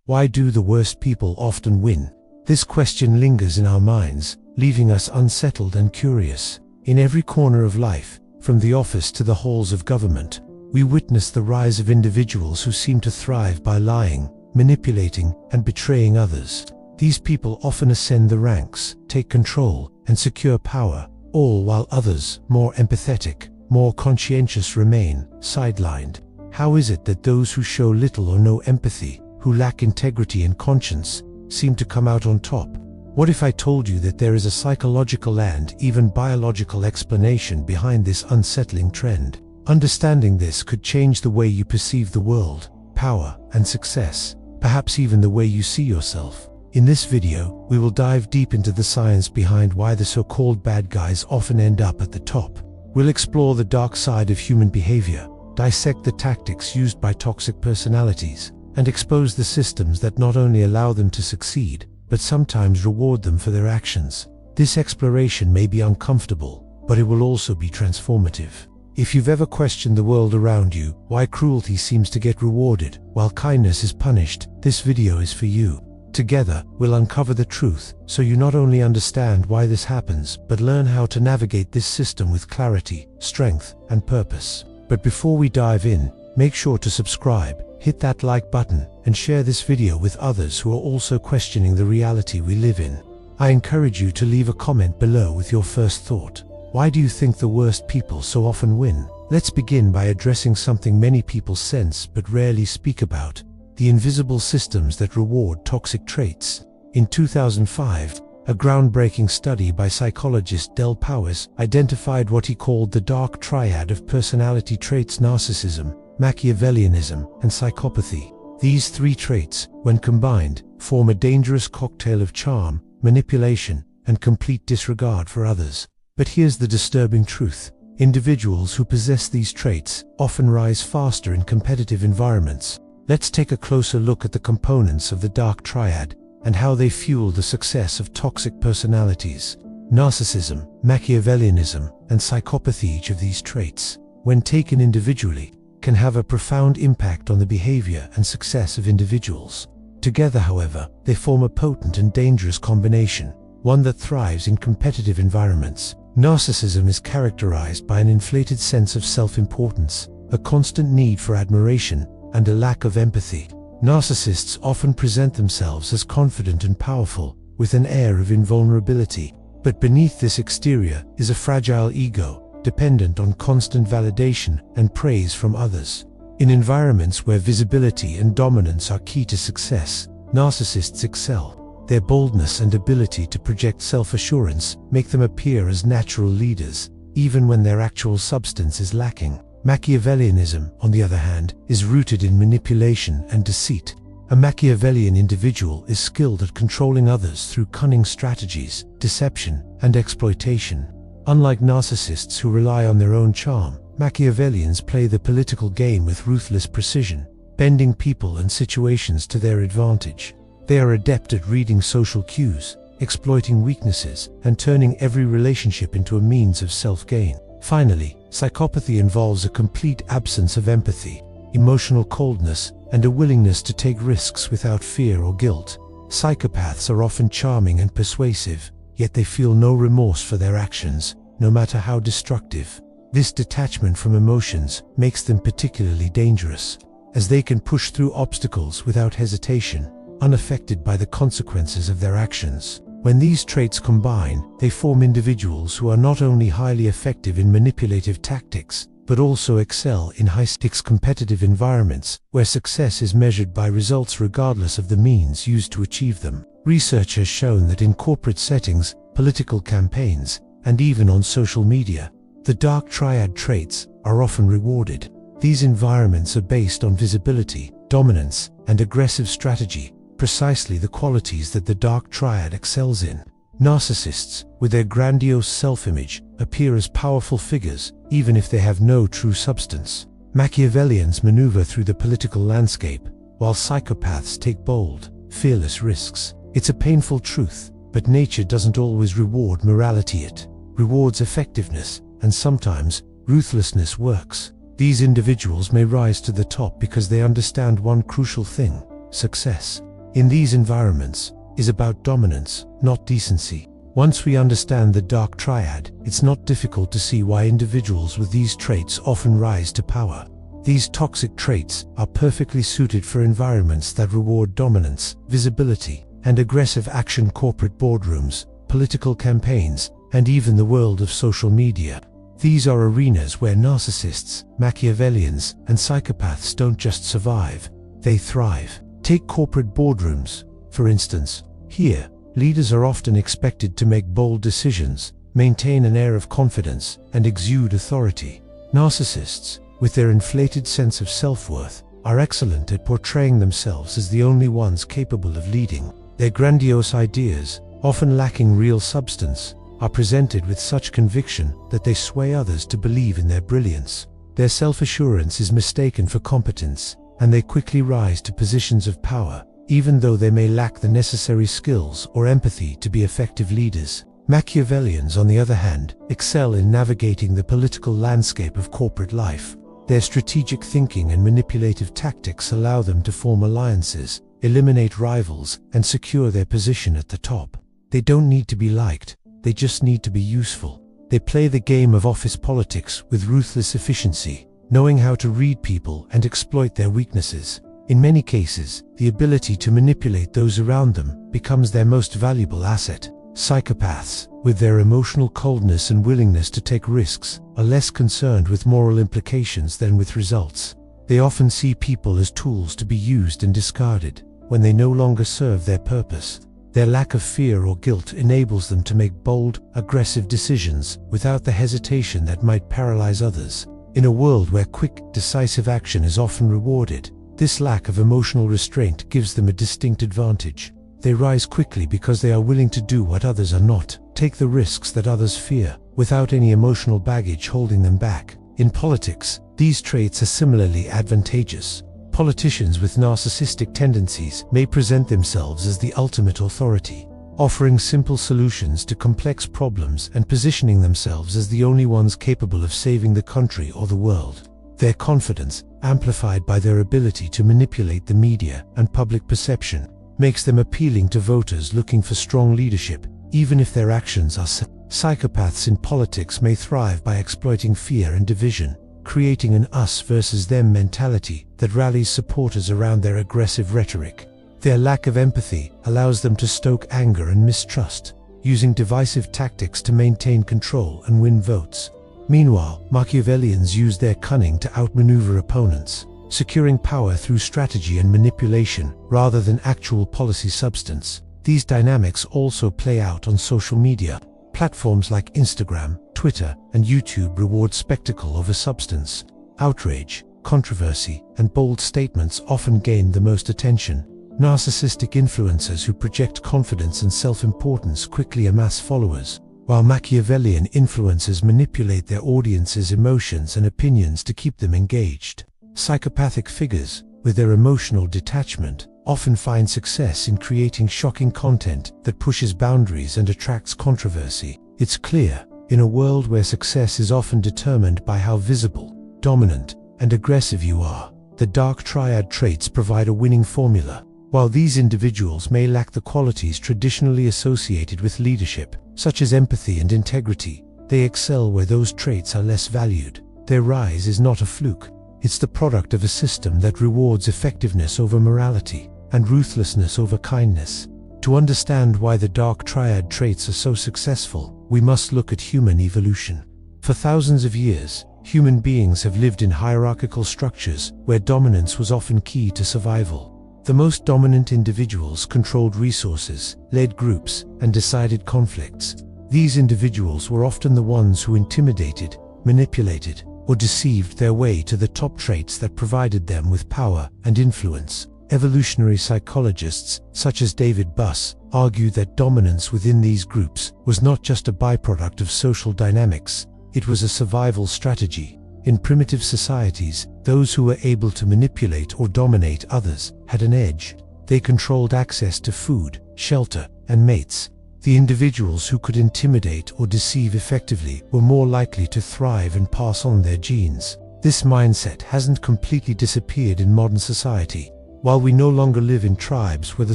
Why do the worst people often win? This question lingers in our minds, leaving us unsettled and curious. In every corner of life, from the office to the halls of government, we witness the rise of individuals who seem to thrive by lying, manipulating, and betraying others. These people often ascend the ranks, take control, and secure power, all while others, more empathetic, more conscientious, remain sidelined. How is it that those who show little or no empathy, who lack integrity and conscience, seem to come out on top? What if I told you that there is a psychological and even biological explanation behind this unsettling trend? Understanding this could change the way you perceive the world, power, and success, perhaps even the way you see yourself. In this video, we will dive deep into the science behind why the so-called bad guys often end up at the top. We'll explore the dark side of human behavior, dissect the tactics used by toxic personalities, and expose the systems that not only allow them to succeed, but sometimes reward them for their actions. This exploration may be uncomfortable, but it will also be transformative. If you've ever questioned the world around you, why cruelty seems to get rewarded while kindness is punished, this video is for you. Together, we'll uncover the truth, so you not only understand why this happens, but learn how to navigate this system with clarity, strength, and purpose. But before we dive in, make sure to subscribe, hit that like button, and share this video with others who are also questioning the reality we live in. I encourage you to leave a comment below with your first thought. Why do you think the worst people so often win? Let's begin by addressing something many people sense but rarely speak about: the invisible systems that reward toxic traits. In 2005, a groundbreaking study by psychologist Del Powers identified what he called the dark triad of personality traits: narcissism, Machiavellianism, and psychopathy. These three traits, when combined, form a dangerous cocktail of charm, manipulation, and complete disregard for others. But here's the disturbing truth: individuals who possess these traits often rise faster in competitive environments. Let's take a closer look at the components of the dark triad and how they fuel the success of toxic personalities. Narcissism, Machiavellianism, and psychopathy. Each of these traits, when taken individually, can have a profound impact on the behavior and success of individuals. Together, however, they form a potent and dangerous combination, one that thrives in competitive environments. Narcissism is characterized by an inflated sense of self-importance, a constant need for admiration, and a lack of empathy. Narcissists often present themselves as confident and powerful, with an air of invulnerability. But beneath this exterior is a fragile ego, dependent on constant validation and praise from others. In environments where visibility and dominance are key to success, narcissists excel. Their boldness and ability to project self-assurance make them appear as natural leaders, even when their actual substance is lacking. Machiavellianism, on the other hand, is rooted in manipulation and deceit. A Machiavellian individual is skilled at controlling others through cunning strategies, deception, and exploitation. Unlike narcissists who rely on their own charm, Machiavellians play the political game with ruthless precision, bending people and situations to their advantage. They are adept at reading social cues, exploiting weaknesses, and turning every relationship into a means of self-gain. Finally, psychopathy involves a complete absence of empathy, emotional coldness, and a willingness to take risks without fear or guilt. Psychopaths are often charming and persuasive, yet they feel no remorse for their actions, no matter how destructive. This detachment from emotions makes them particularly dangerous, as they can push through obstacles without hesitation, unaffected by the consequences of their actions. When these traits combine, they form individuals who are not only highly effective in manipulative tactics, but also excel in high-stakes competitive environments, where success is measured by results regardless of the means used to achieve them. Research has shown that in corporate settings, political campaigns, and even on social media, the dark triad traits are often rewarded. These environments are based on visibility, dominance, and aggressive strategy, precisely the qualities that the dark triad excels in. Narcissists, with their grandiose self-image, appear as powerful figures, even if they have no true substance. Machiavellians maneuver through the political landscape, while psychopaths take bold, fearless risks. It's a painful truth, but nature doesn't always reward morality. It rewards effectiveness, and sometimes, ruthlessness works. These individuals may rise to the top because they understand one crucial thing: success. in these environments is about dominance, not decency. Once we understand the dark triad, it's not difficult to see why individuals with these traits often rise to power. These toxic traits are perfectly suited for environments that reward dominance, visibility, and aggressive action: corporate boardrooms, political campaigns, and even the world of social media. These are arenas where narcissists, Machiavellians, and psychopaths don't just survive, they thrive. Take corporate boardrooms, for instance. Here, leaders are often expected to make bold decisions, maintain an air of confidence, and exude authority. Narcissists, with their inflated sense of self-worth, are excellent at portraying themselves as the only ones capable of leading. Their grandiose ideas, often lacking real substance, are presented with such conviction that they sway others to believe in their brilliance. Their self-assurance is mistaken for competence, and they quickly rise to positions of power, even though they may lack the necessary skills or empathy to be effective leaders. Machiavellians, on the other hand, excel in navigating the political landscape of corporate life. Their strategic thinking and manipulative tactics allow them to form alliances, eliminate rivals, and secure their position at the top. They don't need to be liked, they just need to be useful. They play the game of office politics with ruthless efficiency, knowing how to read people and exploit their weaknesses. In many cases, the ability to manipulate those around them becomes their most valuable asset. Psychopaths, with their emotional coldness and willingness to take risks, are less concerned with moral implications than with results. They often see people as tools to be used and discarded when they no longer serve their purpose. Their lack of fear or guilt enables them to make bold, aggressive decisions without the hesitation that might paralyze others. In a world where quick, decisive action is often rewarded, this lack of emotional restraint gives them a distinct advantage. They rise quickly because they are willing to do what others are not, take the risks that others fear, without any emotional baggage holding them back. In politics, these traits are similarly advantageous. Politicians with narcissistic tendencies may present themselves as the ultimate authority, offering simple solutions to complex problems and positioning themselves as the only ones capable of saving the country or the world. Their confidence, amplified by their ability to manipulate the media and public perception, makes them appealing to voters looking for strong leadership, even if their actions are Psychopaths in politics may thrive by exploiting fear and division, creating an us versus them mentality that rallies supporters around their aggressive rhetoric. Their lack of empathy allows them to stoke anger and mistrust, using divisive tactics to maintain control and win votes. Meanwhile, Machiavellians use their cunning to outmaneuver opponents, securing power through strategy and manipulation rather than actual policy substance. These dynamics also play out on social media. Platforms like Instagram, Twitter, and YouTube reward spectacle over substance. Outrage, controversy, and bold statements often gain the most attention. Narcissistic influencers who project confidence and self-importance quickly amass followers, while Machiavellian influencers manipulate their audience's emotions and opinions to keep them engaged. Psychopathic figures, with their emotional detachment, often find success in creating shocking content that pushes boundaries and attracts controversy. It's clear, in a world where success is often determined by how visible, dominant, and aggressive you are, the dark triad traits provide a winning formula. While these individuals may lack the qualities traditionally associated with leadership, such as empathy and integrity, they excel where those traits are less valued. Their rise is not a fluke. It's the product of a system that rewards effectiveness over morality and ruthlessness over kindness. To understand why the dark triad traits are so successful, we must look at human evolution. For thousands of years, human beings have lived in hierarchical structures where dominance was often key to survival. The most dominant individuals controlled resources, led groups, and decided conflicts. These individuals were often the ones who intimidated, manipulated, or deceived their way to the top traits that provided them with power and influence. Evolutionary psychologists, such as David Buss, argue that dominance within these groups was not just a byproduct of social dynamics, it was a survival strategy. In primitive societies, those who were able to manipulate or dominate others had an edge. They controlled access to food, shelter, and mates. The individuals who could intimidate or deceive effectively were more likely to thrive and pass on their genes. This mindset hasn't completely disappeared in modern society. While we no longer live in tribes where the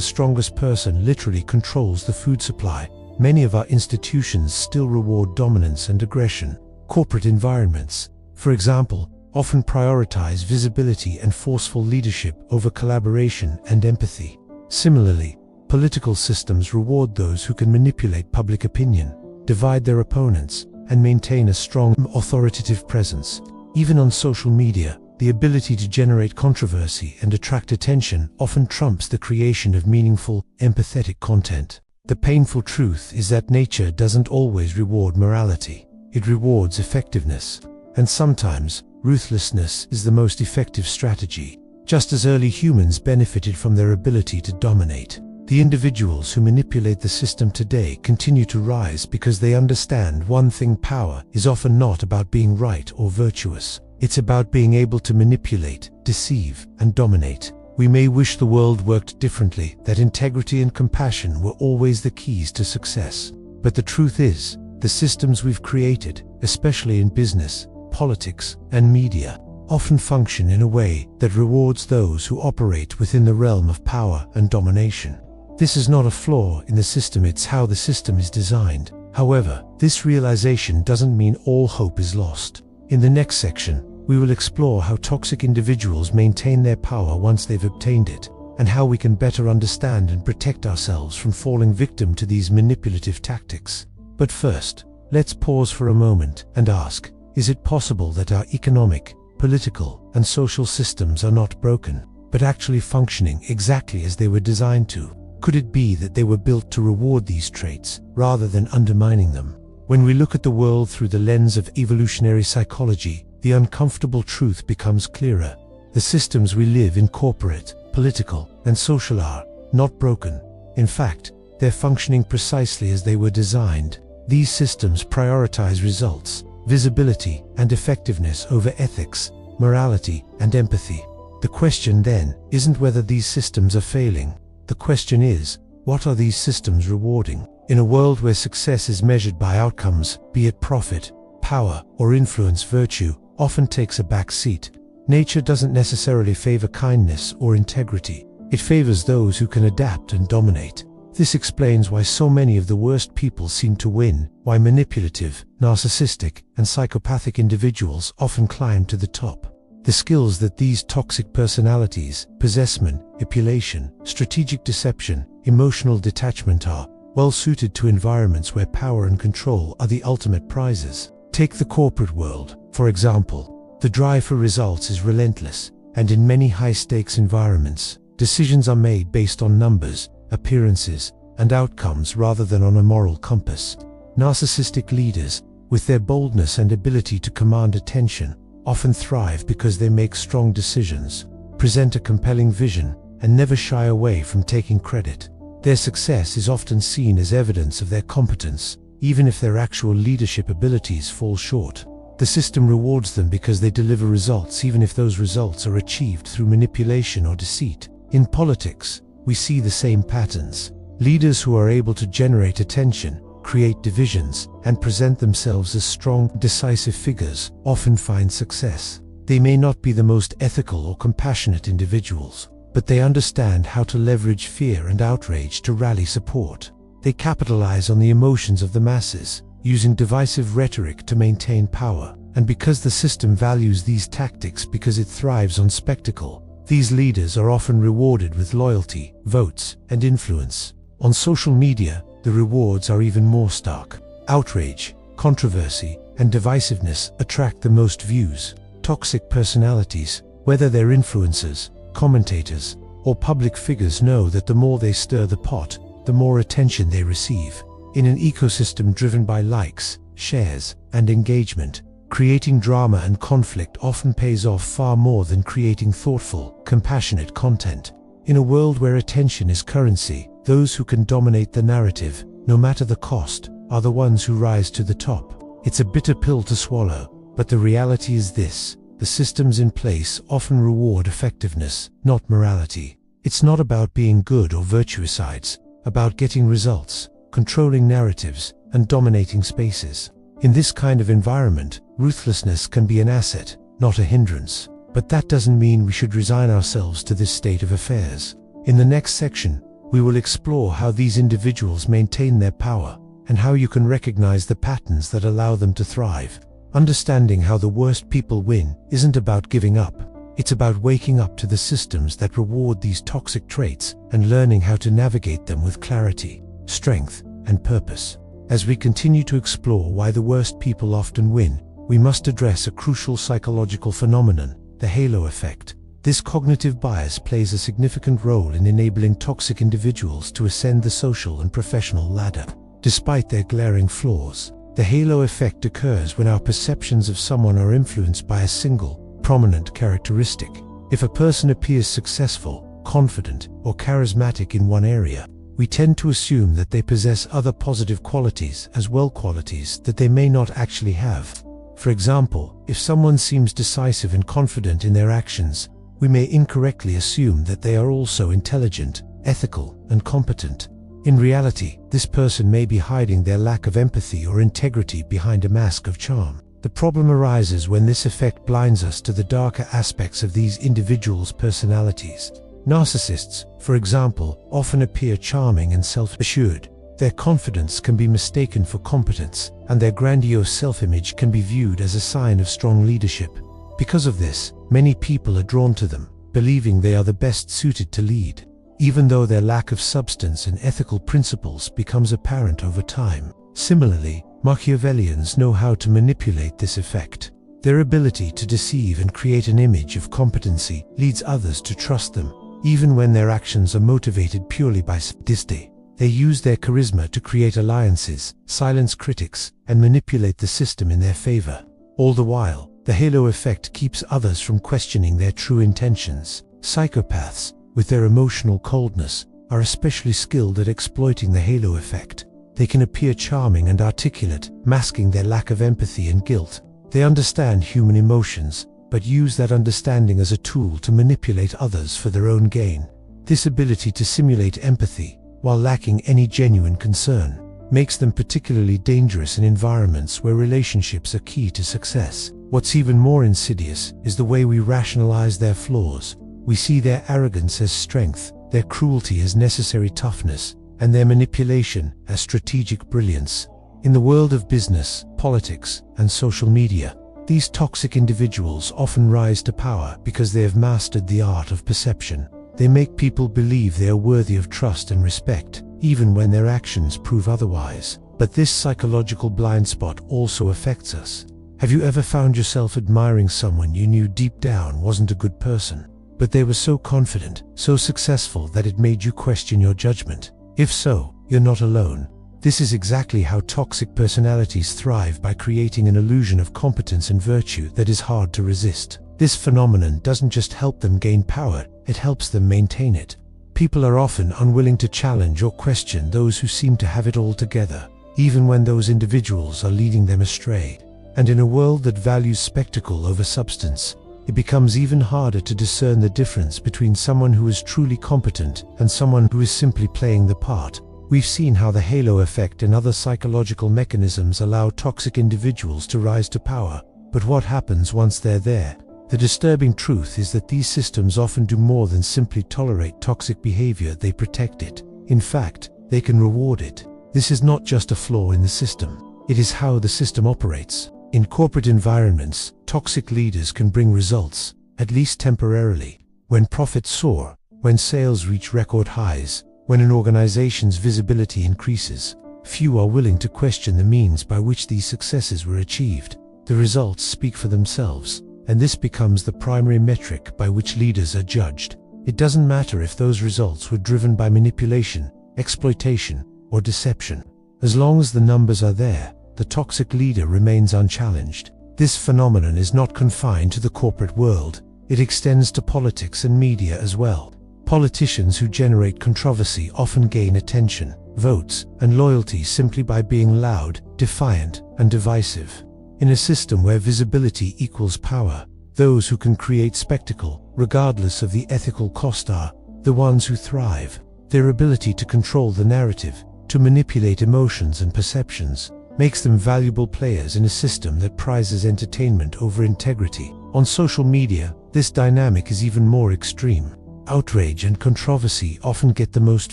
strongest person literally controls the food supply, many of our institutions still reward dominance and aggression. Corporate environments, for example, often prioritize visibility and forceful leadership over collaboration and empathy. Similarly, political systems reward those who can manipulate public opinion, divide their opponents, and maintain a strong authoritative presence. Even on social media, the ability to generate controversy and attract attention often trumps the creation of meaningful, empathetic content. The painful truth is that nature doesn't always reward morality. It rewards effectiveness. And sometimes, ruthlessness is the most effective strategy. Just as early humans benefited from their ability to dominate, the individuals who manipulate the system today continue to rise because they understand one thing: power is often not about being right or virtuous. It's about being able to manipulate, deceive, and dominate. We may wish the world worked differently, that integrity and compassion were always the keys to success. But the truth is, the systems we've created, especially in business, politics, and media, often function in a way that rewards those who operate within the realm of power and domination. This is not a flaw in the system, it's how the system is designed. However, this realization doesn't mean all hope is lost. In the next section, we will explore how toxic individuals maintain their power once they've obtained it, and how we can better understand and protect ourselves from falling victim to these manipulative tactics. But first, let's pause for a moment and ask, is it possible that our economic, political, and social systems are not broken, but actually functioning exactly as they were designed to? Could it be that they were built to reward these traits, rather than undermining them? When we look at the world through the lens of evolutionary psychology, the uncomfortable truth becomes clearer. The systems we live in, corporate, political, and social, are not broken. In fact, they're functioning precisely as they were designed. These systems prioritize results, visibility, and effectiveness over ethics, morality, and empathy. The question then isn't whether these systems are failing. The question is, what are these systems rewarding? In a world where success is measured by outcomes, be it profit, power, or influence, virtue often takes a back seat. Nature doesn't necessarily favor kindness or integrity. It favors those who can adapt and dominate. This explains why so many of the worst people seem to win, why manipulative, narcissistic, and psychopathic individuals often climb to the top. The skills that these toxic personalities possess, manipulation, strategic deception, emotional detachment, are well suited to environments where power and control are the ultimate prizes. Take the corporate world, for example. The drive for results is relentless, and in many high-stakes environments, decisions are made based on numbers, appearances, and outcomes rather than on a moral compass. Narcissistic leaders, with their boldness and ability to command attention, often thrive because they make strong decisions, present a compelling vision, and never shy away from taking credit. Their success is often seen as evidence of their competence, even if their actual leadership abilities fall short. The system rewards them because they deliver results, even if those results are achieved through manipulation or deceit. In politics, we see the same patterns. Leaders who are able to generate attention, create divisions, and present themselves as strong, decisive figures often find success. They may not be the most ethical or compassionate individuals, but they understand how to leverage fear and outrage to rally support. They capitalize on the emotions of the masses, using divisive rhetoric to maintain power. And because the system values these tactics because it thrives on spectacle, these leaders are often rewarded with loyalty, votes, and influence. On social media, the rewards are even more stark. Outrage, controversy, and divisiveness attract the most views. Toxic personalities, whether they're influencers, commentators, or public figures, know that the more they stir the pot, the more attention they receive. In an ecosystem driven by likes, shares, and engagement, creating drama and conflict often pays off far more than creating thoughtful, compassionate content. In a world where attention is currency, those who can dominate the narrative, no matter the cost, are the ones who rise to the top. It's a bitter pill to swallow, but the reality is this: the systems in place often reward effectiveness, not morality. It's not about being good or virtuous, it's about getting results, controlling narratives, and dominating spaces. In this kind of environment, ruthlessness can be an asset, not a hindrance. But that doesn't mean we should resign ourselves to this state of affairs. In the next section, we will explore how these individuals maintain their power and how you can recognize the patterns that allow them to thrive. Understanding how the worst people win isn't about giving up. It's about waking up to the systems that reward these toxic traits and learning how to navigate them with clarity, strength, and purpose. As we continue to explore why the worst people often win, we must address a crucial psychological phenomenon, the halo effect. This cognitive bias plays a significant role in enabling toxic individuals to ascend the social and professional ladder. Despite their glaring flaws, the halo effect occurs when our perceptions of someone are influenced by a single, prominent characteristic. If a person appears successful, confident, or charismatic in one area, we tend to assume that they possess other positive qualities as well, qualities that they may not actually have. For example, if someone seems decisive and confident in their actions, we may incorrectly assume that they are also intelligent, ethical, and competent. In reality, this person may be hiding their lack of empathy or integrity behind a mask of charm. The problem arises when this effect blinds us to the darker aspects of these individuals' personalities. Narcissists, for example, often appear charming and self-assured. Their confidence can be mistaken for competence, and their grandiose self-image can be viewed as a sign of strong leadership. Because of this, many people are drawn to them, believing they are the best suited to lead, even though their lack of substance and ethical principles becomes apparent over time. Similarly, Machiavellians know how to manipulate this effect. Their ability to deceive and create an image of competency leads others to trust them, even when their actions are motivated purely by sadisty. They use their charisma to create alliances, silence critics, and manipulate the system in their favor. All the while, the halo effect keeps others from questioning their true intentions. Psychopaths, with their emotional coldness, are especially skilled at exploiting the halo effect. They can appear charming and articulate, masking their lack of empathy and guilt. They understand human emotions, but use that understanding as a tool to manipulate others for their own gain. This ability to simulate empathy, while lacking any genuine concern, makes them particularly dangerous in environments where relationships are key to success. What's even more insidious is the way we rationalize their flaws. We see their arrogance as strength, their cruelty as necessary toughness, and their manipulation as strategic brilliance. In the world of business, politics, and social media, these toxic individuals often rise to power because they have mastered the art of perception. They make people believe they are worthy of trust and respect, even when their actions prove otherwise. But this psychological blind spot also affects us. Have you ever found yourself admiring someone you knew deep down wasn't a good person, but they were so confident, so successful that it made you question your judgment? If so, you're not alone. This is exactly how toxic personalities thrive, by creating an illusion of competence and virtue that is hard to resist. This phenomenon doesn't just help them gain power, it helps them maintain it. People are often unwilling to challenge or question those who seem to have it all together, even when those individuals are leading them astray. And in a world that values spectacle over substance, it becomes even harder to discern the difference between someone who is truly competent and someone who is simply playing the part. We've seen how the halo effect and other psychological mechanisms allow toxic individuals to rise to power. But what happens once they're there? The disturbing truth is that these systems often do more than simply tolerate toxic behavior, they protect it. In fact, they can reward it. This is not just a flaw in the system, it is how the system operates. In corporate environments, toxic leaders can bring results, at least temporarily. When profits soar, when sales reach record highs, when an organization's visibility increases, few are willing to question the means by which these successes were achieved. The results speak for themselves, and this becomes the primary metric by which leaders are judged. It doesn't matter if those results were driven by manipulation, exploitation, or deception. As long as the numbers are there, the toxic leader remains unchallenged. This phenomenon is not confined to the corporate world. It extends to politics and media as well. Politicians who generate controversy often gain attention, votes, and loyalty simply by being loud, defiant, and divisive. In a system where visibility equals power, those who can create spectacle, regardless of the ethical cost, are the ones who thrive. Their ability to control the narrative, to manipulate emotions and perceptions, makes them valuable players in a system that prizes entertainment over integrity. On social media, this dynamic is even more extreme. Outrage and controversy often get the most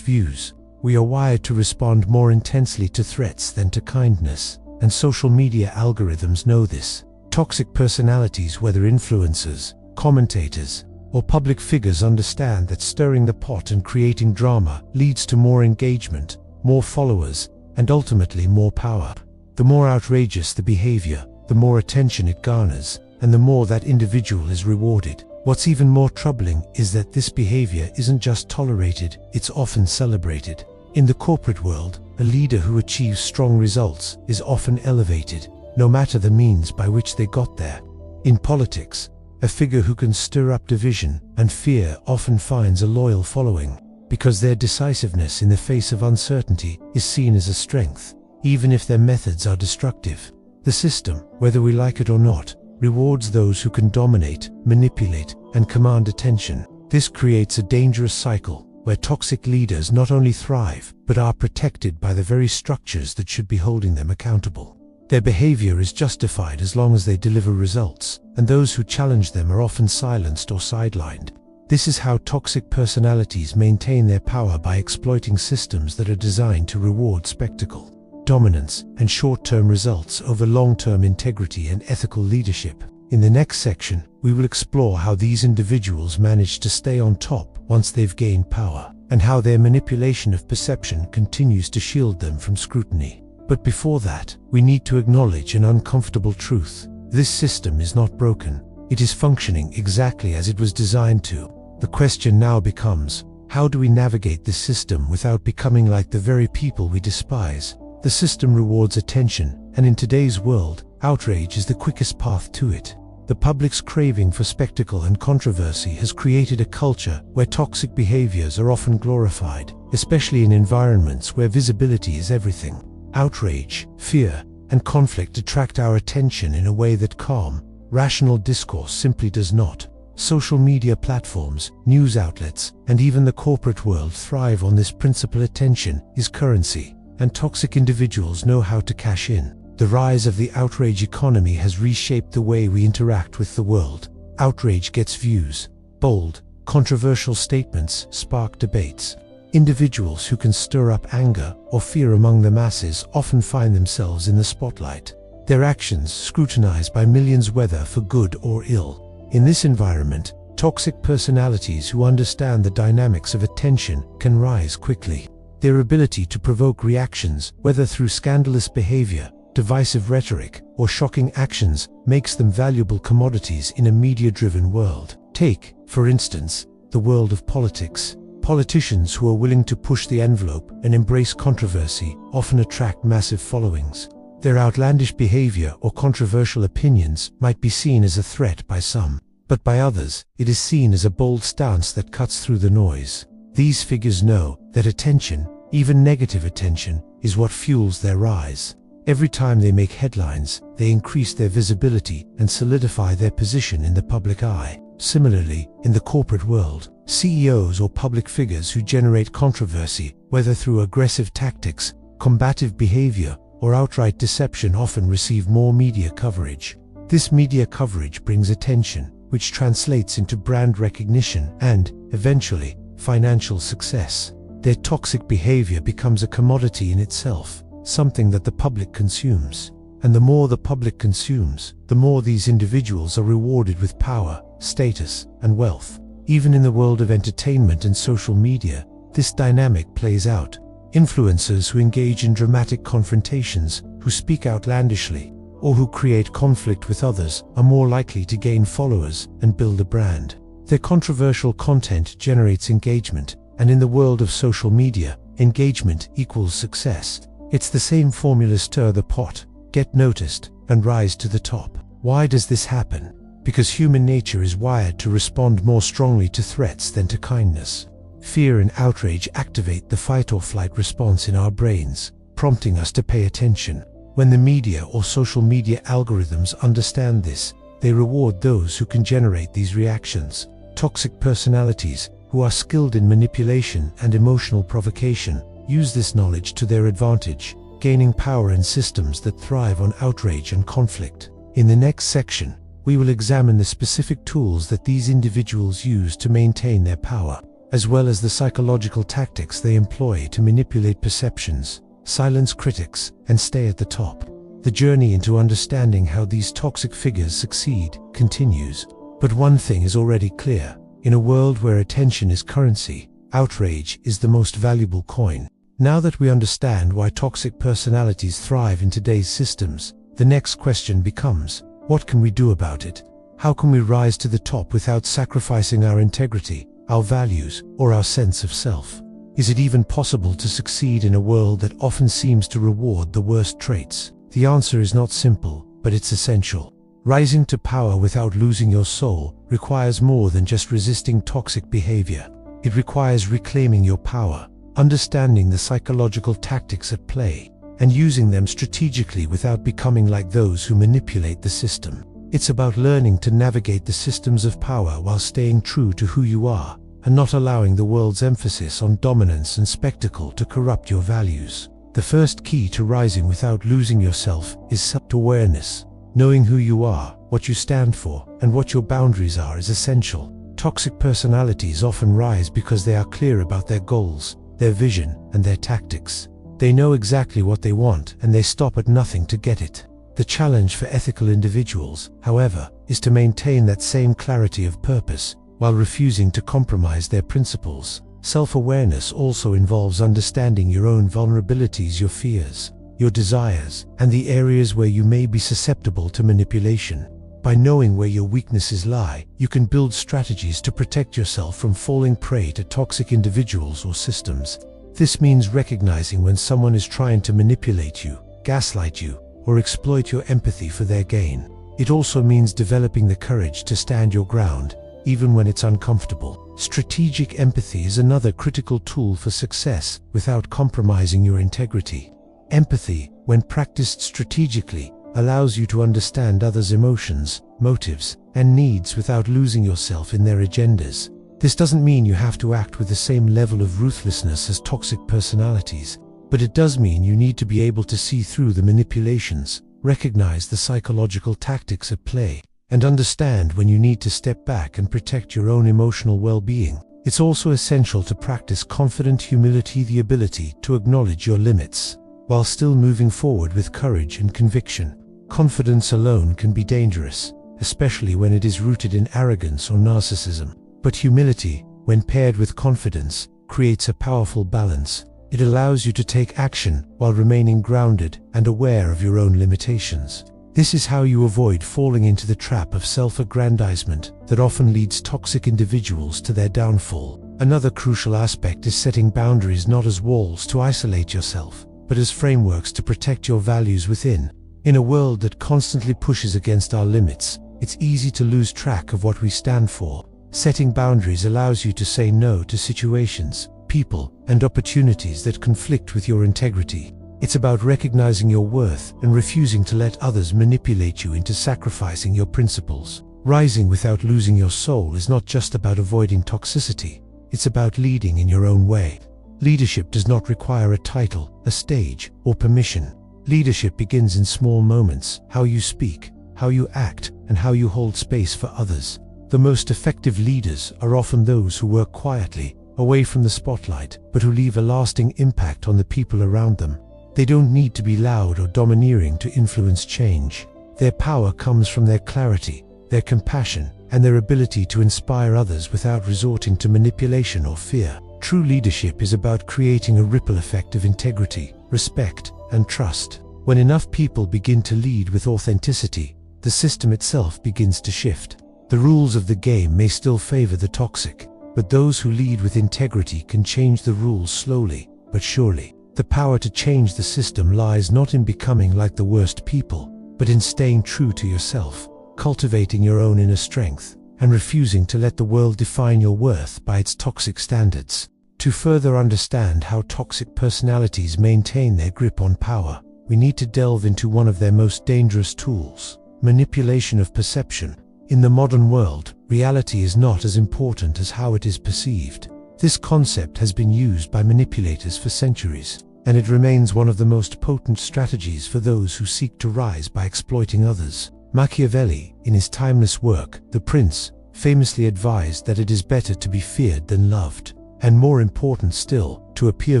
views. We are wired to respond more intensely to threats than to kindness, and social media algorithms know this. Toxic personalities, whether influencers, commentators, or public figures, understand that stirring the pot and creating drama leads to more engagement, more followers, and ultimately more power. The more outrageous the behavior, the more attention it garners, and the more that individual is rewarded. What's even more troubling is that this behavior isn't just tolerated, it's often celebrated. In the corporate world, a leader who achieves strong results is often elevated, no matter the means by which they got there. In politics, a figure who can stir up division and fear often finds a loyal following, because their decisiveness in the face of uncertainty is seen as a strength, even if their methods are destructive. The system, whether we like it or not, rewards those who can dominate, manipulate, and command attention. This creates a dangerous cycle where toxic leaders not only thrive, but are protected by the very structures that should be holding them accountable. Their behavior is justified as long as they deliver results, and those who challenge them are often silenced or sidelined. This is how toxic personalities maintain their power, by exploiting systems that are designed to reward spectacle, dominance, and short-term results over long-term integrity and ethical leadership. In the next section, we will explore how these individuals manage to stay on top once they've gained power, and how their manipulation of perception continues to shield them from scrutiny. But before that, we need to acknowledge an uncomfortable truth. This system is not broken. It is functioning exactly as it was designed to. The question now becomes, how do we navigate this system without becoming like the very people we despise? The system rewards attention, and in today's world, outrage is the quickest path to it. The public's craving for spectacle and controversy has created a culture where toxic behaviors are often glorified, especially in environments where visibility is everything. Outrage, fear, and conflict attract our attention in a way that calm, rational discourse simply does not. Social media platforms, news outlets, and even the corporate world thrive on this principle. Attention is currency, and toxic individuals know how to cash in. The rise of the outrage economy has reshaped the way we interact with the world. Outrage gets views. Bold, controversial statements spark debates. Individuals who can stir up anger or fear among the masses often find themselves in the spotlight. Their actions scrutinized by millions, whether for good or ill. In this environment, toxic personalities who understand the dynamics of attention can rise quickly. Their ability to provoke reactions, whether through scandalous behavior, divisive rhetoric, or shocking actions, makes them valuable commodities in a media-driven world. Take, for instance, the world of politics. Politicians who are willing to push the envelope and embrace controversy often attract massive followings. Their outlandish behavior or controversial opinions might be seen as a threat by some, but by others, it is seen as a bold stance that cuts through the noise. These figures know that attention, even negative attention, is what fuels their rise. Every time they make headlines, they increase their visibility and solidify their position in the public eye. Similarly, in the corporate world, CEOs or public figures who generate controversy, whether through aggressive tactics, combative behavior, or outright deception, often receive more media coverage. This media coverage brings attention, which translates into brand recognition and, eventually, financial success. Their toxic behavior becomes a commodity in itself, something that the public consumes. And the more the public consumes, the more these individuals are rewarded with power, status, and wealth. Even in the world of entertainment and social media, this dynamic plays out. Influencers who engage in dramatic confrontations, who speak outlandishly, or who create conflict with others are more likely to gain followers and build a brand. Their controversial content generates engagement, and in the world of social media, engagement equals success. It's the same formula: stir the pot, get noticed, and rise to the top. Why does this happen? Because human nature is wired to respond more strongly to threats than to kindness. Fear and outrage activate the fight-or-flight response in our brains, prompting us to pay attention. When the media or social media algorithms understand this, they reward those who can generate these reactions. Toxic personalities, who are skilled in manipulation and emotional provocation, use this knowledge to their advantage, gaining power in systems that thrive on outrage and conflict. In the next section, we will examine the specific tools that these individuals use to maintain their power, as well as the psychological tactics they employ to manipulate perceptions, silence critics, and stay at the top. The journey into understanding how these toxic figures succeed continues. But one thing is already clear: in a world where attention is currency, outrage is the most valuable coin. Now that we understand why toxic personalities thrive in today's systems, the next question becomes, what can we do about it? How can we rise to the top without sacrificing our integrity, our values, or our sense of self? Is it even possible to succeed in a world that often seems to reward the worst traits? The answer is not simple, but it's essential. Rising to power without losing your soul requires more than just resisting toxic behavior. It requires reclaiming your power, understanding the psychological tactics at play, and using them strategically without becoming like those who manipulate the system. It's about learning to navigate the systems of power while staying true to who you are, and not allowing the world's emphasis on dominance and spectacle to corrupt your values. The first key to rising without losing yourself is self-awareness. Knowing who you are, what you stand for, and what your boundaries are is essential. Toxic personalities often rise because they are clear about their goals, their vision, and their tactics. They know exactly what they want, and they stop at nothing to get it. The challenge for ethical individuals, however, is to maintain that same clarity of purpose, while refusing to compromise their principles. Self-awareness also involves understanding your own vulnerabilities, your fears, your desires, and the areas where you may be susceptible to manipulation. By knowing where your weaknesses lie, you can build strategies to protect yourself from falling prey to toxic individuals or systems. This means recognizing when someone is trying to manipulate you, gaslight you, or exploit your empathy for their gain. It also means developing the courage to stand your ground, even when it's uncomfortable. Strategic empathy is another critical tool for success without compromising your integrity. Empathy, when practiced strategically, allows you to understand others' emotions, motives, and needs without losing yourself in their agendas. This doesn't mean you have to act with the same level of ruthlessness as toxic personalities, but it does mean you need to be able to see through the manipulations, recognize the psychological tactics at play, and understand when you need to step back and protect your own emotional well-being. It's also essential to practice confident humility, the ability to acknowledge your limits, while still moving forward with courage and conviction. Confidence alone can be dangerous, especially when it is rooted in arrogance or narcissism. But humility, when paired with confidence, creates a powerful balance. It allows you to take action while remaining grounded and aware of your own limitations. This is how you avoid falling into the trap of self-aggrandizement that often leads toxic individuals to their downfall. Another crucial aspect is setting boundaries, not as walls to isolate yourself, but as frameworks to protect your values within. In a world that constantly pushes against our limits, it's easy to lose track of what we stand for. Setting boundaries allows you to say no to situations, people, and opportunities that conflict with your integrity. It's about recognizing your worth and refusing to let others manipulate you into sacrificing your principles. Rising without losing your soul is not just about avoiding toxicity, it's about leading in your own way. Leadership does not require a title, a stage, or permission. Leadership begins in small moments: how you speak, how you act, and how you hold space for others. The most effective leaders are often those who work quietly, away from the spotlight, but who leave a lasting impact on the people around them. They don't need to be loud or domineering to influence change. Their power comes from their clarity, their compassion, and their ability to inspire others without resorting to manipulation or fear. True leadership is about creating a ripple effect of integrity, respect, and trust. When enough people begin to lead with authenticity, the system itself begins to shift. The rules of the game may still favor the toxic, but those who lead with integrity can change the rules slowly, but surely. The power to change the system lies not in becoming like the worst people, but in staying true to yourself, cultivating your own inner strength, and refusing to let the world define your worth by its toxic standards. To further understand how toxic personalities maintain their grip on power, we need to delve into one of their most dangerous tools: manipulation of perception. In the modern world, reality is not as important as how it is perceived. This concept has been used by manipulators for centuries, and it remains one of the most potent strategies for those who seek to rise by exploiting others. Machiavelli, in his timeless work, The Prince, famously advised that it is better to be feared than loved, and more important still, to appear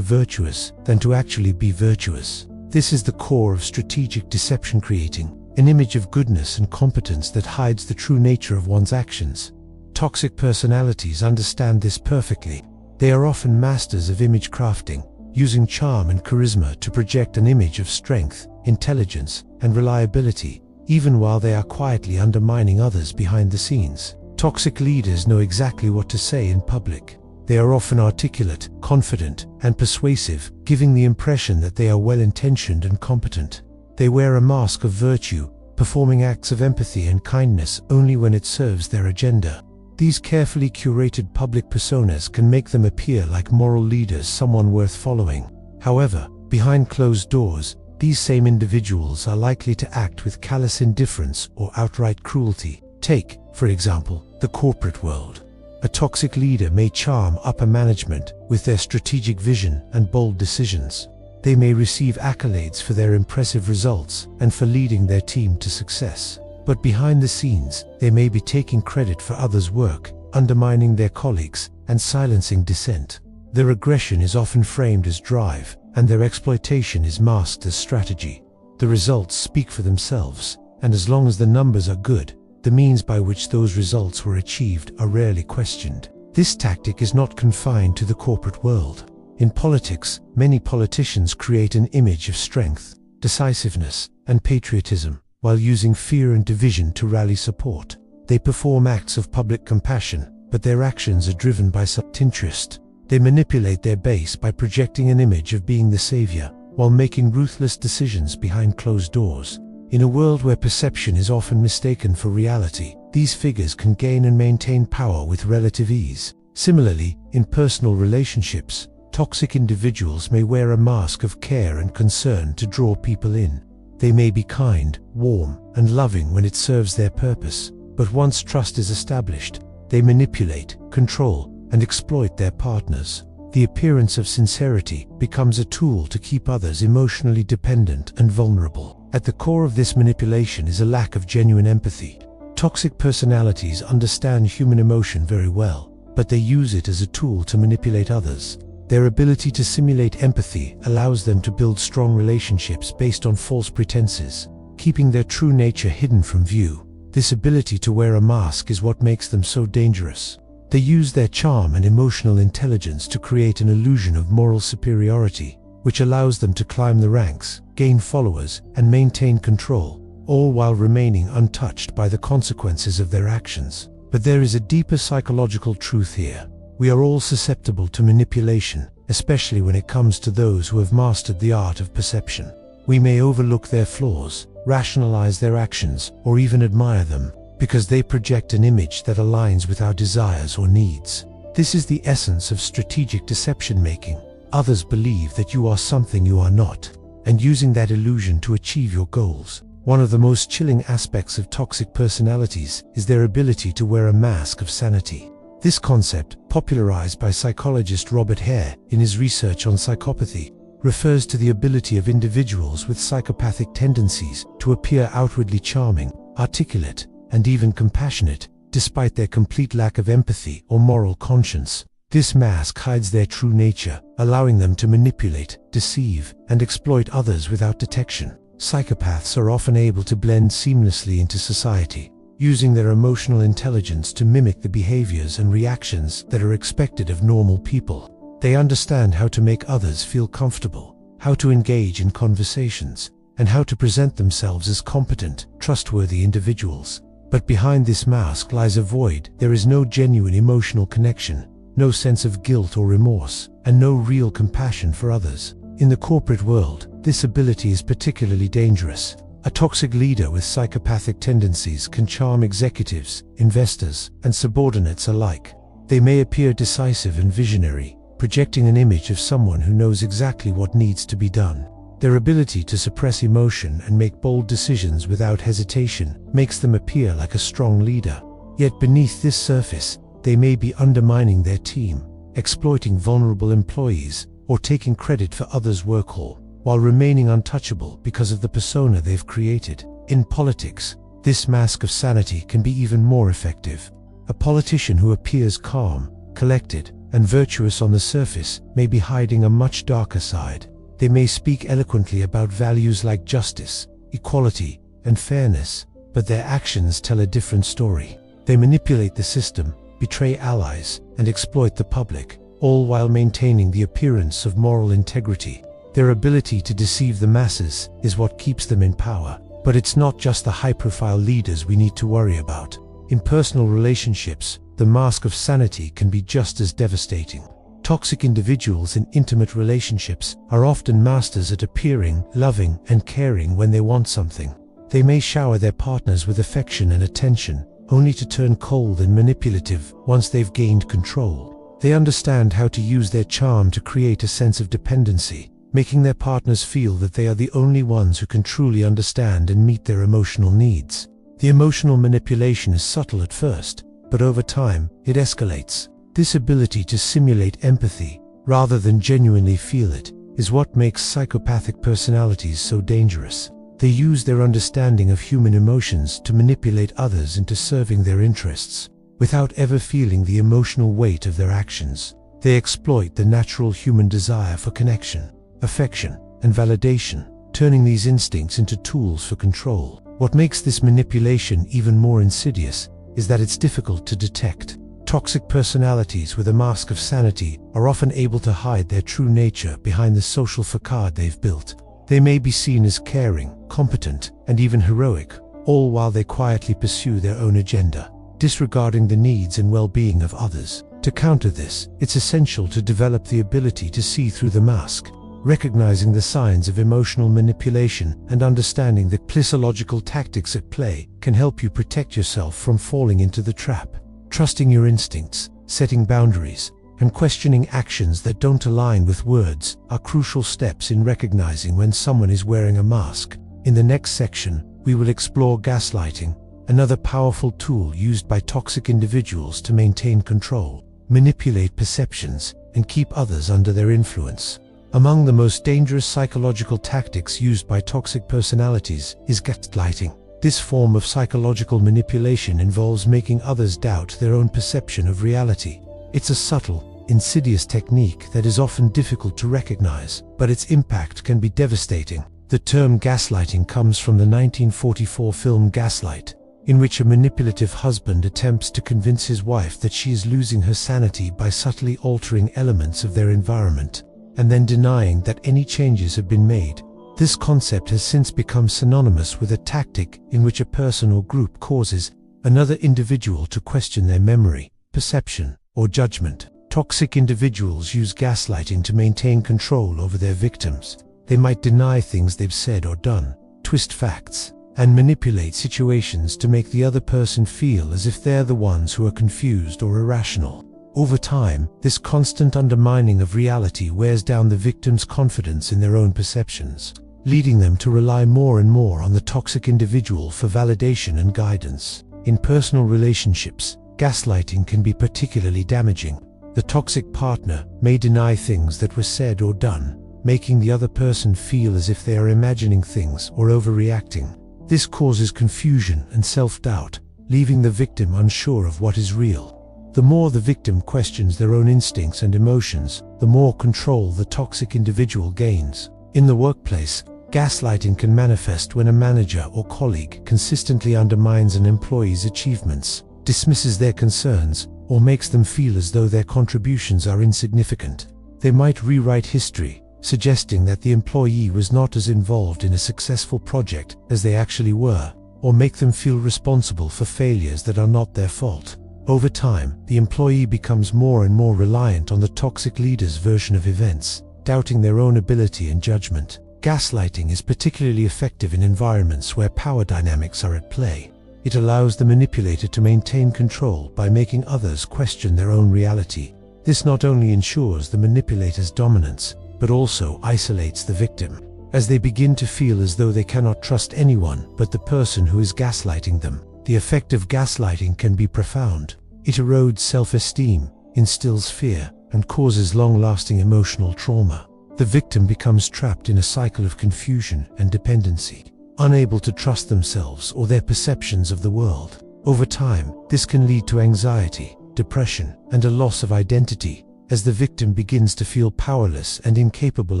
virtuous than to actually be virtuous. This is the core of strategic deception, creating an image of goodness and competence that hides the true nature of one's actions. Toxic personalities understand this perfectly. They are often masters of image crafting, using charm and charisma to project an image of strength, intelligence, and reliability, even while they are quietly undermining others behind the scenes. Toxic leaders know exactly what to say in public. They are often articulate, confident, and persuasive, giving the impression that they are well-intentioned and competent. They wear a mask of virtue, performing acts of empathy and kindness only when it serves their agenda. These carefully curated public personas can make them appear like moral leaders, someone worth following. However, behind closed doors, these same individuals are likely to act with callous indifference or outright cruelty. Take, for example, the corporate world. A toxic leader may charm upper management with their strategic vision and bold decisions. They may receive accolades for their impressive results and for leading their team to success. But behind the scenes, they may be taking credit for others' work, undermining their colleagues, and silencing dissent. Their aggression is often framed as drive, and their exploitation is masked as strategy. The results speak for themselves, and as long as the numbers are good, the means by which those results were achieved are rarely questioned. This tactic is not confined to the corporate world. In politics, many politicians create an image of strength, decisiveness, and patriotism, while using fear and division to rally support. They perform acts of public compassion, but their actions are driven by self-interest. They manipulate their base by projecting an image of being the savior, while making ruthless decisions behind closed doors. In a world where perception is often mistaken for reality, these figures can gain and maintain power with relative ease. Similarly, in personal relationships, toxic individuals may wear a mask of care and concern to draw people in. They may be kind, warm, and loving when it serves their purpose, but once trust is established, they manipulate, control, and exploit their partners. The appearance of sincerity becomes a tool to keep others emotionally dependent and vulnerable. At the core of this manipulation is a lack of genuine empathy. Toxic personalities understand human emotion very well, but they use it as a tool to manipulate others. Their ability to simulate empathy allows them to build strong relationships based on false pretenses, keeping their true nature hidden from view. This ability to wear a mask is what makes them so dangerous. They use their charm and emotional intelligence to create an illusion of moral superiority, which allows them to climb the ranks, gain followers, and maintain control, all while remaining untouched by the consequences of their actions. But there is a deeper psychological truth here. We are all susceptible to manipulation, especially when it comes to those who have mastered the art of perception. We may overlook their flaws, rationalize their actions, or even admire them, because they project an image that aligns with our desires or needs. This is the essence of strategic deception making. Others believe that you are something you are not, and using that illusion to achieve your goals. One of the most chilling aspects of toxic personalities is their ability to wear a mask of sanity. This concept, popularized by psychologist Robert Hare in his research on psychopathy, refers to the ability of individuals with psychopathic tendencies to appear outwardly charming, articulate, and even compassionate, despite their complete lack of empathy or moral conscience. This mask hides their true nature, allowing them to manipulate, deceive, and exploit others without detection. Psychopaths are often able to blend seamlessly into society, using their emotional intelligence to mimic the behaviors and reactions that are expected of normal people. They understand how to make others feel comfortable, how to engage in conversations, and how to present themselves as competent, trustworthy individuals. But behind this mask lies a void. There is no genuine emotional connection, no sense of guilt or remorse, and no real compassion for others. In the corporate world, this ability is particularly dangerous. A toxic leader with psychopathic tendencies can charm executives, investors, and subordinates alike. They may appear decisive and visionary, projecting an image of someone who knows exactly what needs to be done. Their ability to suppress emotion and make bold decisions without hesitation makes them appear like a strong leader. Yet beneath this surface, they may be undermining their team, exploiting vulnerable employees, or taking credit for others' work, all while remaining untouchable because of the persona they've created. In politics, This mask of sanity can be even more effective. A politician who appears calm, collected, and virtuous on the surface may be hiding a much darker side. They may speak eloquently about values like justice, equality, and fairness, but their actions tell a different story. They manipulate the system, betray allies, and exploit the public, all while maintaining the appearance of moral integrity. Their ability to deceive the masses is what keeps them in power. But it's not just the high-profile leaders we need to worry about. In personal relationships, the mask of sanity can be just as devastating. Toxic individuals in intimate relationships are often masters at appearing loving and caring when they want something. They may shower their partners with affection and attention, only to turn cold and manipulative once they've gained control. They understand how to use their charm to create a sense of dependency, making their partners feel that they are the only ones who can truly understand and meet their emotional needs. The emotional manipulation is subtle at first, but over time, it escalates. This ability to simulate empathy, rather than genuinely feel it, is what makes psychopathic personalities so dangerous. They use their understanding of human emotions to manipulate others into serving their interests, without ever feeling the emotional weight of their actions. They exploit the natural human desire for connection, affection, and validation, turning these instincts into tools for control. What makes this manipulation even more insidious is that it's difficult to detect. Toxic personalities with a mask of sanity are often able to hide their true nature behind the social facade they've built. They may be seen as caring, competent, and even heroic, all while they quietly pursue their own agenda, disregarding the needs and well-being of others. To counter this, it's essential to develop the ability to see through the mask, recognizing the signs of emotional manipulation and understanding the psychological tactics at play can help you protect yourself from falling into the trap. Trusting your instincts, setting boundaries, and questioning actions that don't align with words are crucial steps in recognizing when someone is wearing a mask. In the next section, we will explore gaslighting, another powerful tool used by toxic individuals to maintain control, manipulate perceptions, and keep others under their influence. Among the most dangerous psychological tactics used by toxic personalities is gaslighting. This form of psychological manipulation involves making others doubt their own perception of reality. It's a subtle, insidious technique that is often difficult to recognize, but its impact can be devastating. The term gaslighting comes from the 1944 film Gaslight, in which a manipulative husband attempts to convince his wife that she is losing her sanity by subtly altering elements of their environment, and then denying that any changes have been made. This concept has since become synonymous with a tactic in which a person or group causes another individual to question their memory, perception, or judgment. Toxic individuals use gaslighting to maintain control over their victims. They might deny things they've said or done, twist facts, and manipulate situations to make the other person feel as if they're the ones who are confused or irrational. Over time, this constant undermining of reality wears down the victim's confidence in their own perceptions, leading them to rely more and more on the toxic individual for validation and guidance. In personal relationships, gaslighting can be particularly damaging. The toxic partner may deny things that were said or done, making the other person feel as if they are imagining things or overreacting. This causes confusion and self-doubt, leaving the victim unsure of what is real. The more the victim questions their own instincts and emotions, the more control the toxic individual gains. In the workplace, gaslighting can manifest when a manager or colleague consistently undermines an employee's achievements, dismisses their concerns, or makes them feel as though their contributions are insignificant. They might rewrite history, suggesting that the employee was not as involved in a successful project as they actually were, or make them feel responsible for failures that are not their fault. Over time, the employee becomes more and more reliant on the toxic leader's version of events, doubting their own ability and judgment. Gaslighting is particularly effective in environments where power dynamics are at play. It allows the manipulator to maintain control by making others question their own reality. This not only ensures the manipulator's dominance, but also isolates the victim, as they begin to feel as though they cannot trust anyone but the person who is gaslighting them. The effect of gaslighting can be profound. It erodes self-esteem, instills fear, and causes long-lasting emotional trauma. The victim becomes trapped in a cycle of confusion and dependency. unable to trust themselves or their perceptions of the world. Over time, this can lead to anxiety, depression, and a loss of identity, as the victim begins to feel powerless and incapable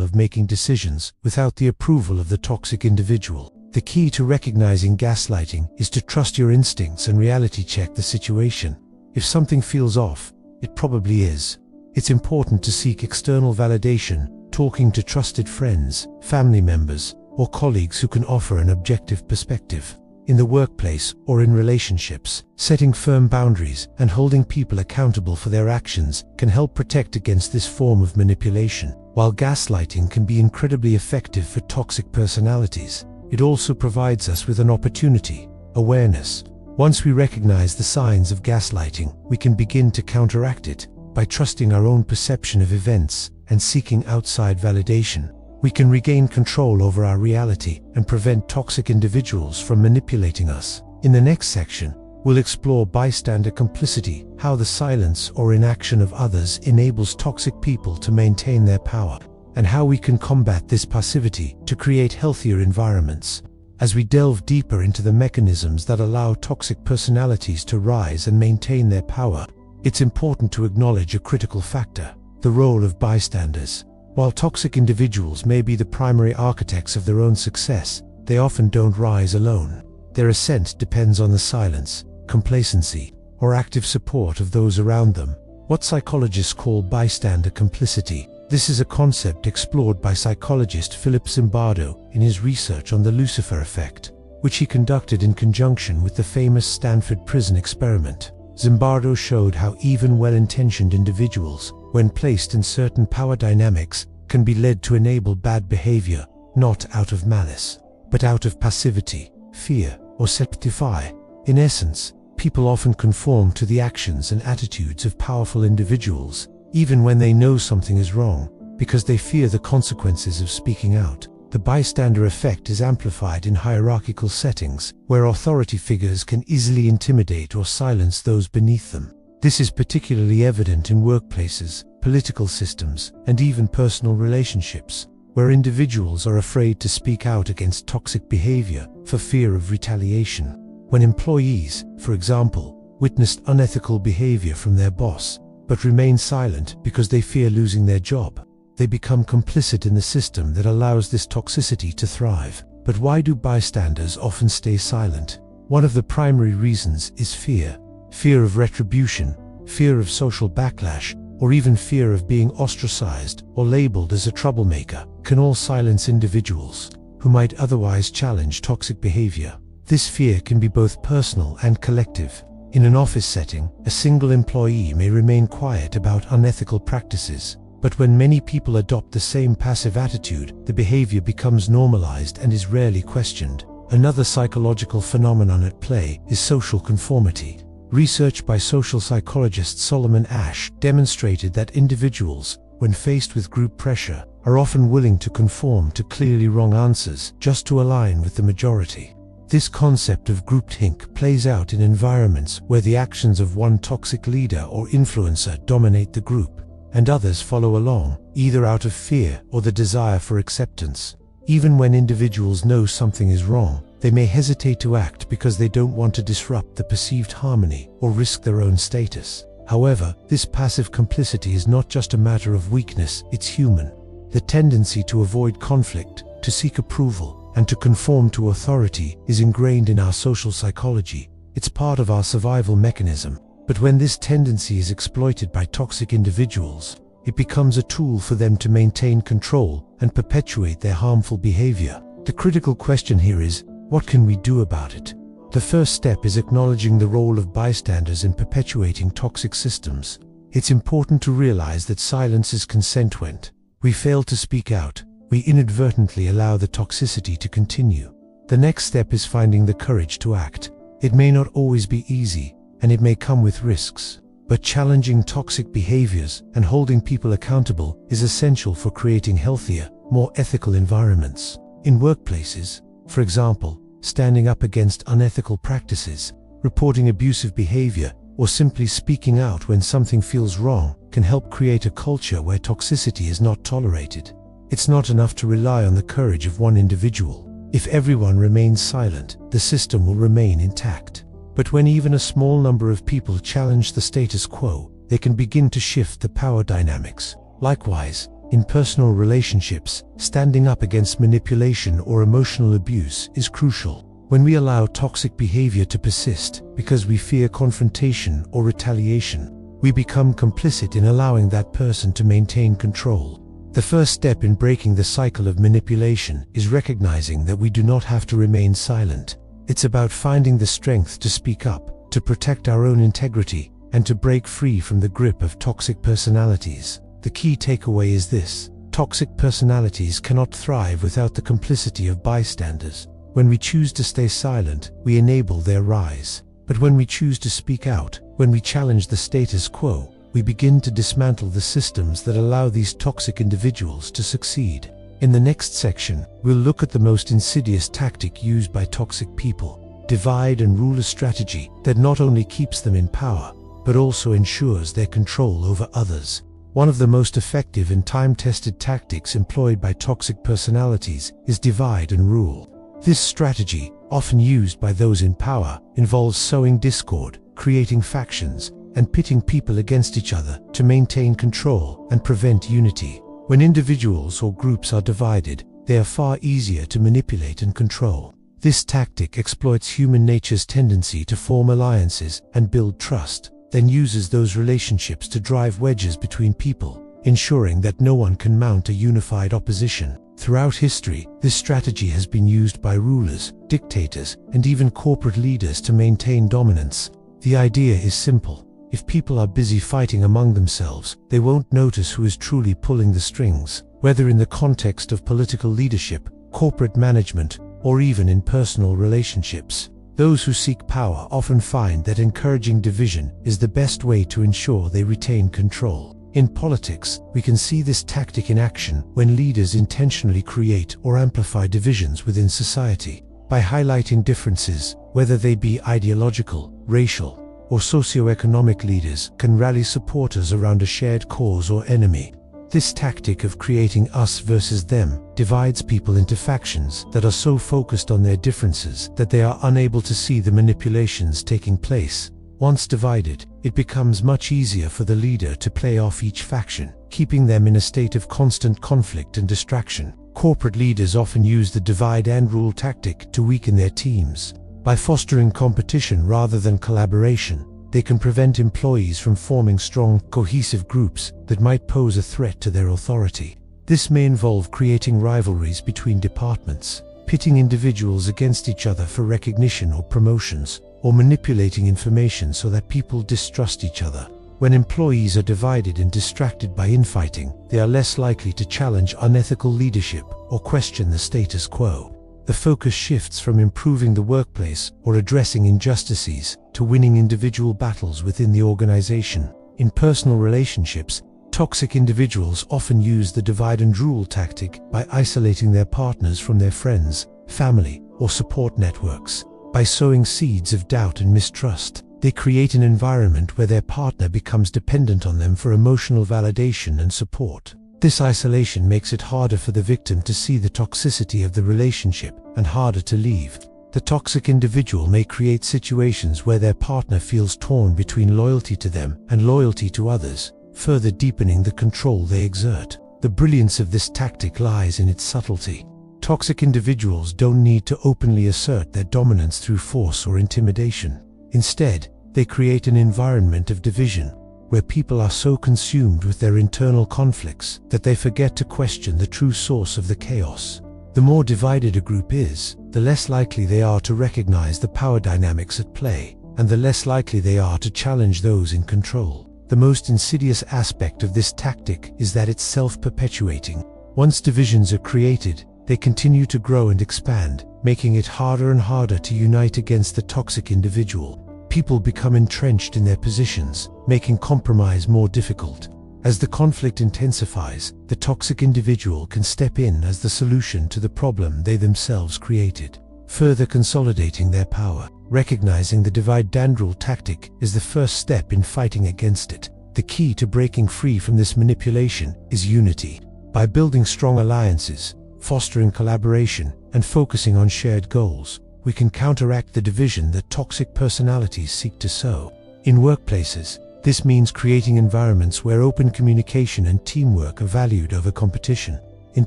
of making decisions without the approval of the toxic individual. The key to recognizing gaslighting is to trust your instincts and reality check the situation. If something feels off, it probably is. It's important to seek external validation, talking to trusted friends, family members, or colleagues who can offer an objective perspective. In the workplace or in relationships, setting firm boundaries and holding people accountable for their actions can help protect against this form of manipulation. While gaslighting can be incredibly effective for toxic personalities, it also provides us with an opportunity: awareness. Once we recognize the signs of gaslighting, we can begin to counteract it by trusting our own perception of events and seeking outside validation. We can regain control over our reality and prevent toxic individuals from manipulating us. In the next section, we'll explore bystander complicity, how the silence or inaction of others enables toxic people to maintain their power, and how we can combat this passivity to create healthier environments. As we delve deeper into the mechanisms that allow toxic personalities to rise and maintain their power, it's important to acknowledge a critical factor: the role of bystanders. While toxic individuals may be the primary architects of their own success, they often don't rise alone. Their ascent depends on the silence, complacency, or active support of those around them. What psychologists call bystander complicity. This is a concept explored by psychologist Philip Zimbardo in his research on the Lucifer effect, which he conducted in conjunction with the famous Stanford prison experiment. Zimbardo showed how even well-intentioned individuals, when placed in certain power dynamics, can be led to enable bad behavior, not out of malice, but out of passivity, fear, or septify. In essence, people often conform to the actions and attitudes of powerful individuals, even when they know something is wrong, because they fear the consequences of speaking out. The bystander effect is amplified in hierarchical settings, where authority figures can easily intimidate or silence those beneath them. This is particularly evident in workplaces, political systems, and even personal relationships, where individuals are afraid to speak out against toxic behavior for fear of retaliation. When employees, for example, witnessed unethical behavior from their boss, but remain silent because they fear losing their job, they become complicit in the system that allows this toxicity to thrive. But why do bystanders often stay silent? One of the primary reasons is fear. Fear of retribution, fear of social backlash, or even fear of being ostracized or labeled as a troublemaker can all silence individuals who might otherwise challenge toxic behavior. This fear can be both personal and collective. In an office setting, a single employee may remain quiet about unethical practices, but when many people adopt the same passive attitude, the behavior becomes normalized and is rarely questioned. Another psychological phenomenon at play is social conformity. Research by social psychologist Solomon Asch demonstrated that individuals, when faced with group pressure, are often willing to conform to clearly wrong answers just to align with the majority. This concept of groupthink plays out in environments where the actions of one toxic leader or influencer dominate the group, and others follow along, either out of fear or the desire for acceptance. Even when individuals know something is wrong, they may hesitate to act because they don't want to disrupt the perceived harmony or risk their own status. However, this passive complicity is not just a matter of weakness, it's human. The tendency to avoid conflict, to seek approval, and to conform to authority is ingrained in our social psychology. It's part of our survival mechanism. But when this tendency is exploited by toxic individuals, it becomes a tool for them to maintain control and perpetuate their harmful behavior. The critical question here is, what can we do about it? The first step is acknowledging the role of bystanders in perpetuating toxic systems. It's important to realize that silence is consent. When we fail to speak out, we inadvertently allow the toxicity to continue. The next step is finding the courage to act. It may not always be easy, and it may come with risks, but challenging toxic behaviors and holding people accountable is essential for creating healthier, more ethical environments. In workplaces, for example, standing up against unethical practices, reporting abusive behavior, or simply speaking out when something feels wrong can help create a culture where toxicity is not tolerated. It's not enough to rely on the courage of one individual. If everyone remains silent, the system will remain intact. But when even a small number of people challenge the status quo, they can begin to shift the power dynamics. Likewise, in personal relationships, standing up against manipulation or emotional abuse is crucial. When we allow toxic behavior to persist because we fear confrontation or retaliation, we become complicit in allowing that person to maintain control. The first step in breaking the cycle of manipulation is recognizing that we do not have to remain silent. It's about finding the strength to speak up, to protect our own integrity, and to break free from the grip of toxic personalities. The key takeaway is this: toxic personalities cannot thrive without the complicity of bystanders. When we choose to stay silent, we enable their rise. But when we choose to speak out, when we challenge the status quo, we begin to dismantle the systems that allow these toxic individuals to succeed. In the next section, we'll look at the most insidious tactic used by toxic people: divide and rule, a strategy that not only keeps them in power, but also ensures their control over others. One of the most effective and time-tested tactics employed by toxic personalities is divide and rule. This strategy, often used by those in power, involves sowing discord, creating factions, and pitting people against each other to maintain control and prevent unity. When individuals or groups are divided, they are far easier to manipulate and control. This tactic exploits human nature's tendency to form alliances and build trust, then uses those relationships to drive wedges between people, ensuring that no one can mount a unified opposition. Throughout history, this strategy has been used by rulers, dictators, and even corporate leaders to maintain dominance. The idea is simple: if people are busy fighting among themselves, they won't notice who is truly pulling the strings. Whether in the context of political leadership, corporate management, or even in personal relationships, those who seek power often find that encouraging division is the best way to ensure they retain control. In politics, we can see this tactic in action when leaders intentionally create or amplify divisions within society. By highlighting differences, whether they be ideological, racial, or socioeconomic, leaders can rally supporters around a shared cause or enemy. This tactic of creating us versus them divides people into factions that are so focused on their differences that they are unable to see the manipulations taking place. Once divided, it becomes much easier for the leader to play off each faction, keeping them in a state of constant conflict and distraction. Corporate leaders often use the divide and rule tactic to weaken their teams. By fostering competition rather than collaboration, they can prevent employees from forming strong, cohesive groups that might pose a threat to their authority. This may involve creating rivalries between departments, pitting individuals against each other for recognition or promotions, or manipulating information so that people distrust each other. When employees are divided and distracted by infighting, they are less likely to challenge unethical leadership or question the status quo. The focus shifts from improving the workplace or addressing injustices to winning individual battles within the organization. In personal relationships, toxic individuals often use the divide and rule tactic by isolating their partners from their friends, family, or support networks. By sowing seeds of doubt and mistrust, they create an environment where their partner becomes dependent on them for emotional validation and support. This isolation makes it harder for the victim to see the toxicity of the relationship and harder to leave. The toxic individual may create situations where their partner feels torn between loyalty to them and loyalty to others, further deepening the control they exert. The brilliance of this tactic lies in its subtlety. Toxic individuals don't need to openly assert their dominance through force or intimidation. Instead, they create an environment of division, where people are so consumed with their internal conflicts that they forget to question the true source of the chaos. The more divided a group is, the less likely they are to recognize the power dynamics at play, and the less likely they are to challenge those in control. The most insidious aspect of this tactic is that it's self-perpetuating. Once divisions are created, they continue to grow and expand, making it harder and harder to unite against the toxic individual. People become entrenched in their positions, making compromise more difficult. As the conflict intensifies, the toxic individual can step in as the solution to the problem they themselves created, further consolidating their power. Recognizing the divide and rule tactic is the first step in fighting against it. The key to breaking free from this manipulation is unity. By building strong alliances, fostering collaboration, and focusing on shared goals, we can counteract the division that toxic personalities seek to sow. In workplaces, this means creating environments where open communication and teamwork are valued over competition. In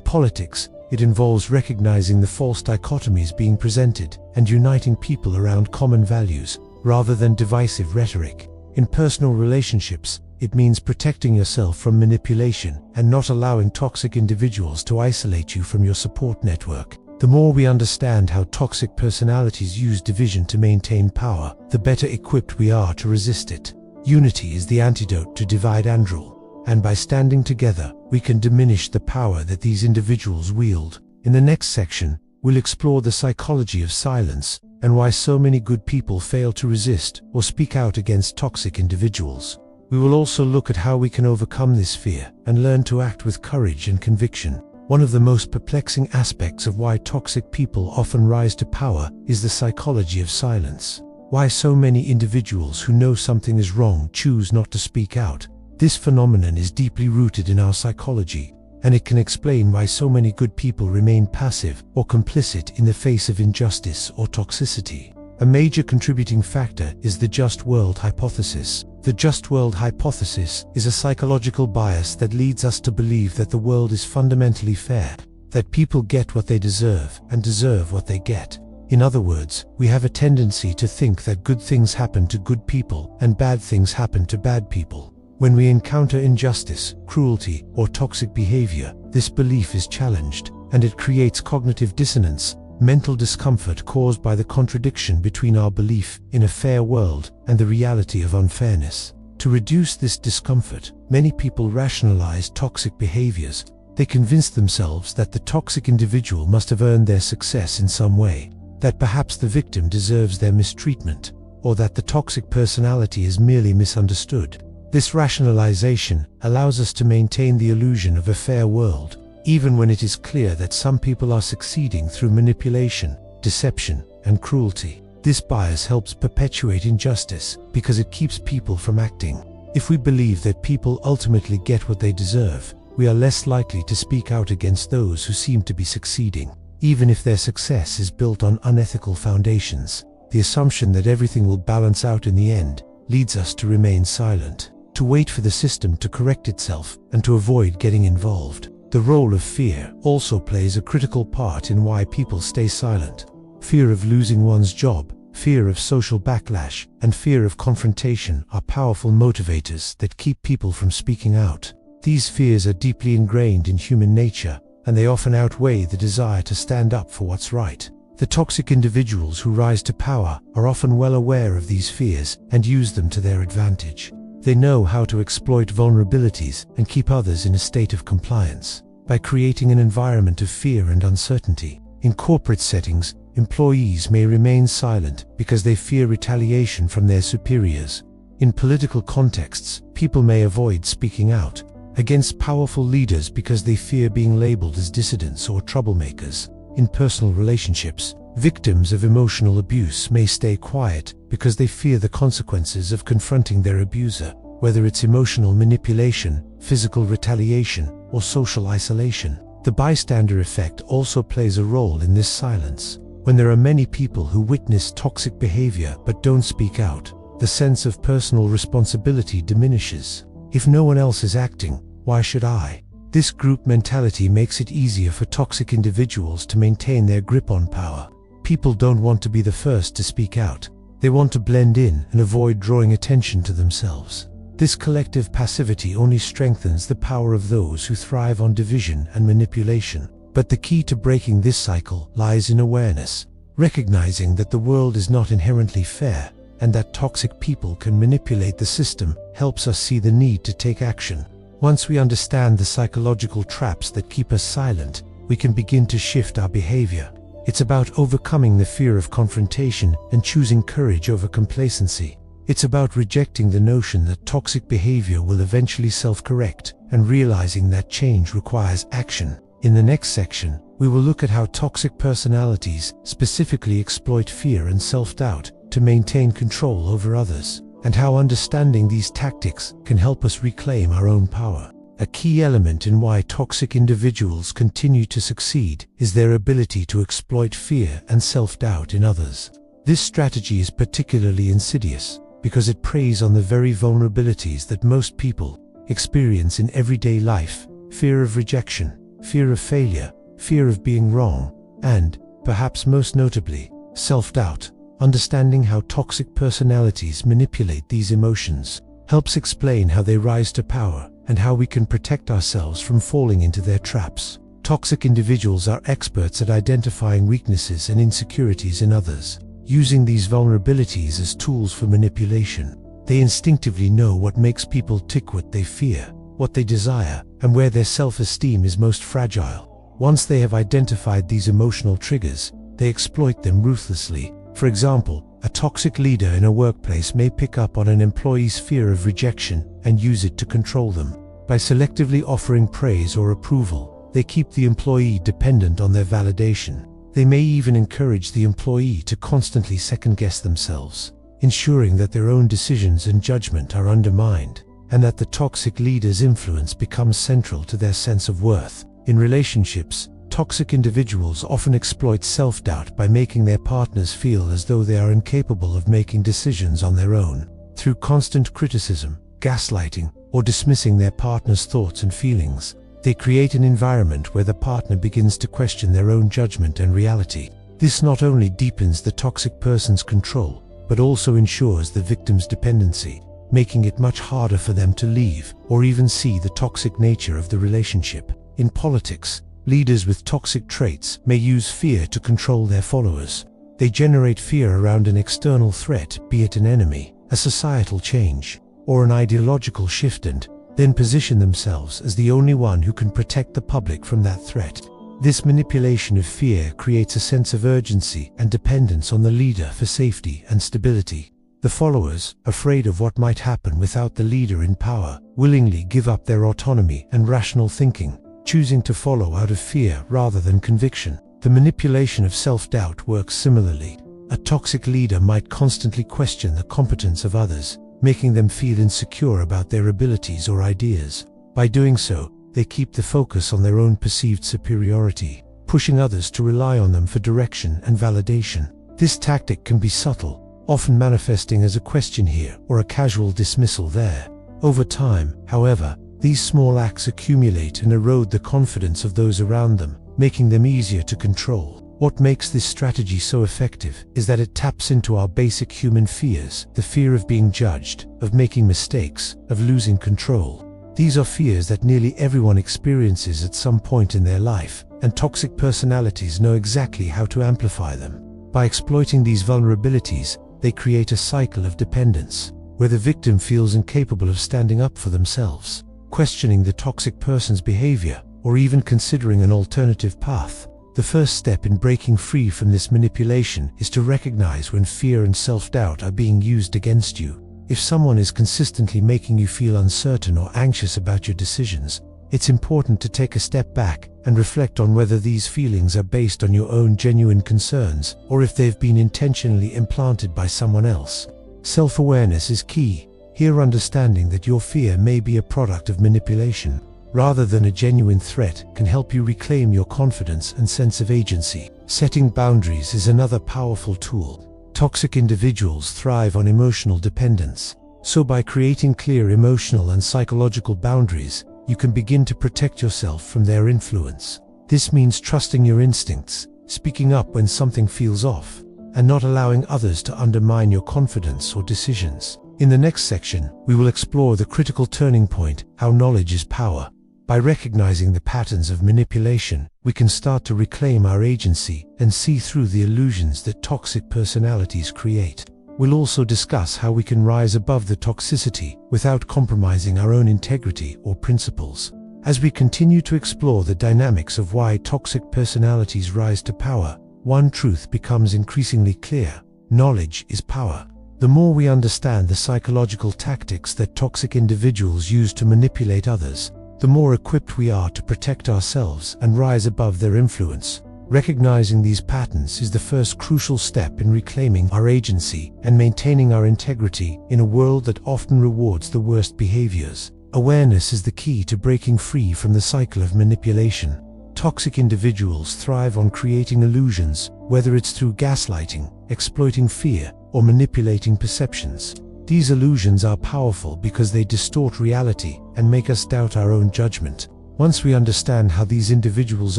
politics, it involves recognizing the false dichotomies being presented and uniting people around common values, rather than divisive rhetoric. In personal relationships, it means protecting yourself from manipulation and not allowing toxic individuals to isolate you from your support network. The more we understand how toxic personalities use division to maintain power, the better equipped we are to resist it. Unity is the antidote to divide and rule, and by standing together, we can diminish the power that these individuals wield. In the next section, we'll explore the psychology of silence and why so many good people fail to resist or speak out against toxic individuals. We will also look at how we can overcome this fear and learn to act with courage and conviction. One of the most perplexing aspects of why toxic people often rise to power is the psychology of silence. Why so many individuals who know something is wrong choose not to speak out. This phenomenon is deeply rooted in our psychology, and it can explain why so many good people remain passive or complicit in the face of injustice or toxicity. A major contributing factor is the just world hypothesis. The just world hypothesis is a psychological bias that leads us to believe that the world is fundamentally fair, that people get what they deserve and deserve what they get. In other words, we have a tendency to think that good things happen to good people and bad things happen to bad people. When we encounter injustice, cruelty, or toxic behavior, this belief is challenged, and it creates cognitive dissonance, mental discomfort caused by the contradiction between our belief in a fair world and the reality of unfairness. To reduce this discomfort, many people rationalize toxic behaviors. They convince themselves that the toxic individual must have earned their success in some way, that perhaps the victim deserves their mistreatment, or that the toxic personality is merely misunderstood. This rationalization allows us to maintain the illusion of a fair world, even when it is clear that some people are succeeding through manipulation, deception, and cruelty. This bias helps perpetuate injustice because it keeps people from acting. If we believe that people ultimately get what they deserve, we are less likely to speak out against those who seem to be succeeding, even if their success is built on unethical foundations. The assumption that everything will balance out in the end leads us to remain silent, to wait for the system to correct itself, and to avoid getting involved. The role of fear also plays a critical part in why people stay silent. Fear of losing one's job, fear of social backlash, and fear of confrontation are powerful motivators that keep people from speaking out. These fears are deeply ingrained in human nature, and they often outweigh the desire to stand up for what's right. The toxic individuals who rise to power are often well aware of these fears and use them to their advantage. They know how to exploit vulnerabilities and keep others in a state of compliance. By creating an environment of fear and uncertainty, in corporate settings, employees may remain silent because they fear retaliation from their superiors. In political contexts, people may avoid speaking out against powerful leaders because they fear being labeled as dissidents or troublemakers. In personal relationships, victims of emotional abuse may stay quiet because they fear the consequences of confronting their abuser, whether it's emotional manipulation, physical retaliation, or social isolation. The bystander effect also plays a role in this silence. When there are many people who witness toxic behavior but don't speak out, the sense of personal responsibility diminishes. If no one else is acting, why should I? This group mentality makes it easier for toxic individuals to maintain their grip on power. People don't want to be the first to speak out. They want to blend in and avoid drawing attention to themselves. This collective passivity only strengthens the power of those who thrive on division and manipulation. But the key to breaking this cycle lies in awareness, recognizing that the world is not inherently fair, and that toxic people can manipulate the system helps us see the need to take action. Once we understand the psychological traps that keep us silent, we can begin to shift our behavior. It's about overcoming the fear of confrontation and choosing courage over complacency. It's about rejecting the notion that toxic behavior will eventually self-correct and realizing that change requires action. In the next section, we will look at how toxic personalities specifically exploit fear and self-doubt to maintain control over others, and how understanding these tactics can help us reclaim our own power. A key element in why toxic individuals continue to succeed is their ability to exploit fear and self-doubt in others. This strategy is particularly insidious because it preys on the very vulnerabilities that most people experience in everyday life: fear of rejection, fear of failure, fear of being wrong, and, perhaps most notably, self-doubt. Understanding how toxic personalities manipulate these emotions helps explain how they rise to power and how we can protect ourselves from falling into their traps. Toxic individuals are experts at identifying weaknesses and insecurities in others, using these vulnerabilities as tools for manipulation. They instinctively know what makes people tick, what they fear, what they desire, and where their self-esteem is most fragile. Once they have identified these emotional triggers, they exploit them ruthlessly. For example, a toxic leader in a workplace may pick up on an employee's fear of rejection and use it to control them. By selectively offering praise or approval, they keep the employee dependent on their validation. They may even encourage the employee to constantly second-guess themselves, ensuring that their own decisions and judgment are undermined, and that the toxic leader's influence becomes central to their sense of worth. In relationships, toxic individuals often exploit self-doubt by making their partners feel as though they are incapable of making decisions on their own. Through constant criticism, gaslighting, or dismissing their partner's thoughts and feelings, they create an environment where the partner begins to question their own judgment and reality. This not only deepens the toxic person's control, but also ensures the victim's dependency, making it much harder for them to leave or even see the toxic nature of the relationship. In politics, leaders with toxic traits may use fear to control their followers. They generate fear around an external threat, be it an enemy, a societal change, or an ideological shift, and then position themselves as the only one who can protect the public from that threat. This manipulation of fear creates a sense of urgency and dependence on the leader for safety and stability. The followers, afraid of what might happen without the leader in power, willingly give up their autonomy and rational thinking, choosing to follow out of fear rather than conviction. The manipulation of self-doubt works similarly. A toxic leader might constantly question the competence of others, making them feel insecure about their abilities or ideas. By doing so, they keep the focus on their own perceived superiority, pushing others to rely on them for direction and validation. This tactic can be subtle, often manifesting as a question here or a casual dismissal there. Over time, however, these small acts accumulate and erode the confidence of those around them, making them easier to control. What makes this strategy so effective is that it taps into our basic human fears: the fear of being judged, of making mistakes, of losing control. These are fears that nearly everyone experiences at some point in their life, and toxic personalities know exactly how to amplify them. By exploiting these vulnerabilities, they create a cycle of dependence, where the victim feels incapable of standing up for themselves, questioning the toxic person's behavior, or even considering an alternative path. The first step in breaking free from this manipulation is to recognize when fear and self-doubt are being used against you. If someone is consistently making you feel uncertain or anxious about your decisions, it's important to take a step back and reflect on whether these feelings are based on your own genuine concerns or if they've been intentionally implanted by someone else. Self-awareness is key. Here, understanding that your fear may be a product of manipulation rather than a genuine threat can help you reclaim your confidence and sense of agency. Setting boundaries is another powerful tool. Toxic individuals thrive on emotional dependence. So by creating clear emotional and psychological boundaries, you can begin to protect yourself from their influence. This means trusting your instincts, speaking up when something feels off, and not allowing others to undermine your confidence or decisions. In the next section, we will explore the critical turning point: how knowledge is power. By recognizing the patterns of manipulation, we can start to reclaim our agency and see through the illusions that toxic personalities create. We'll also discuss how we can rise above the toxicity without compromising our own integrity or principles. As we continue to explore the dynamics of why toxic personalities rise to power, one truth becomes increasingly clear: knowledge is power. The more we understand the psychological tactics that toxic individuals use to manipulate others, the more equipped we are to protect ourselves and rise above their influence. Recognizing these patterns is the first crucial step in reclaiming our agency and maintaining our integrity in a world that often rewards the worst behaviors. Awareness is the key to breaking free from the cycle of manipulation. Toxic individuals thrive on creating illusions, whether it's through gaslighting, exploiting fear, or manipulating perceptions. These illusions are powerful because they distort reality and make us doubt our own judgment. Once we understand how these individuals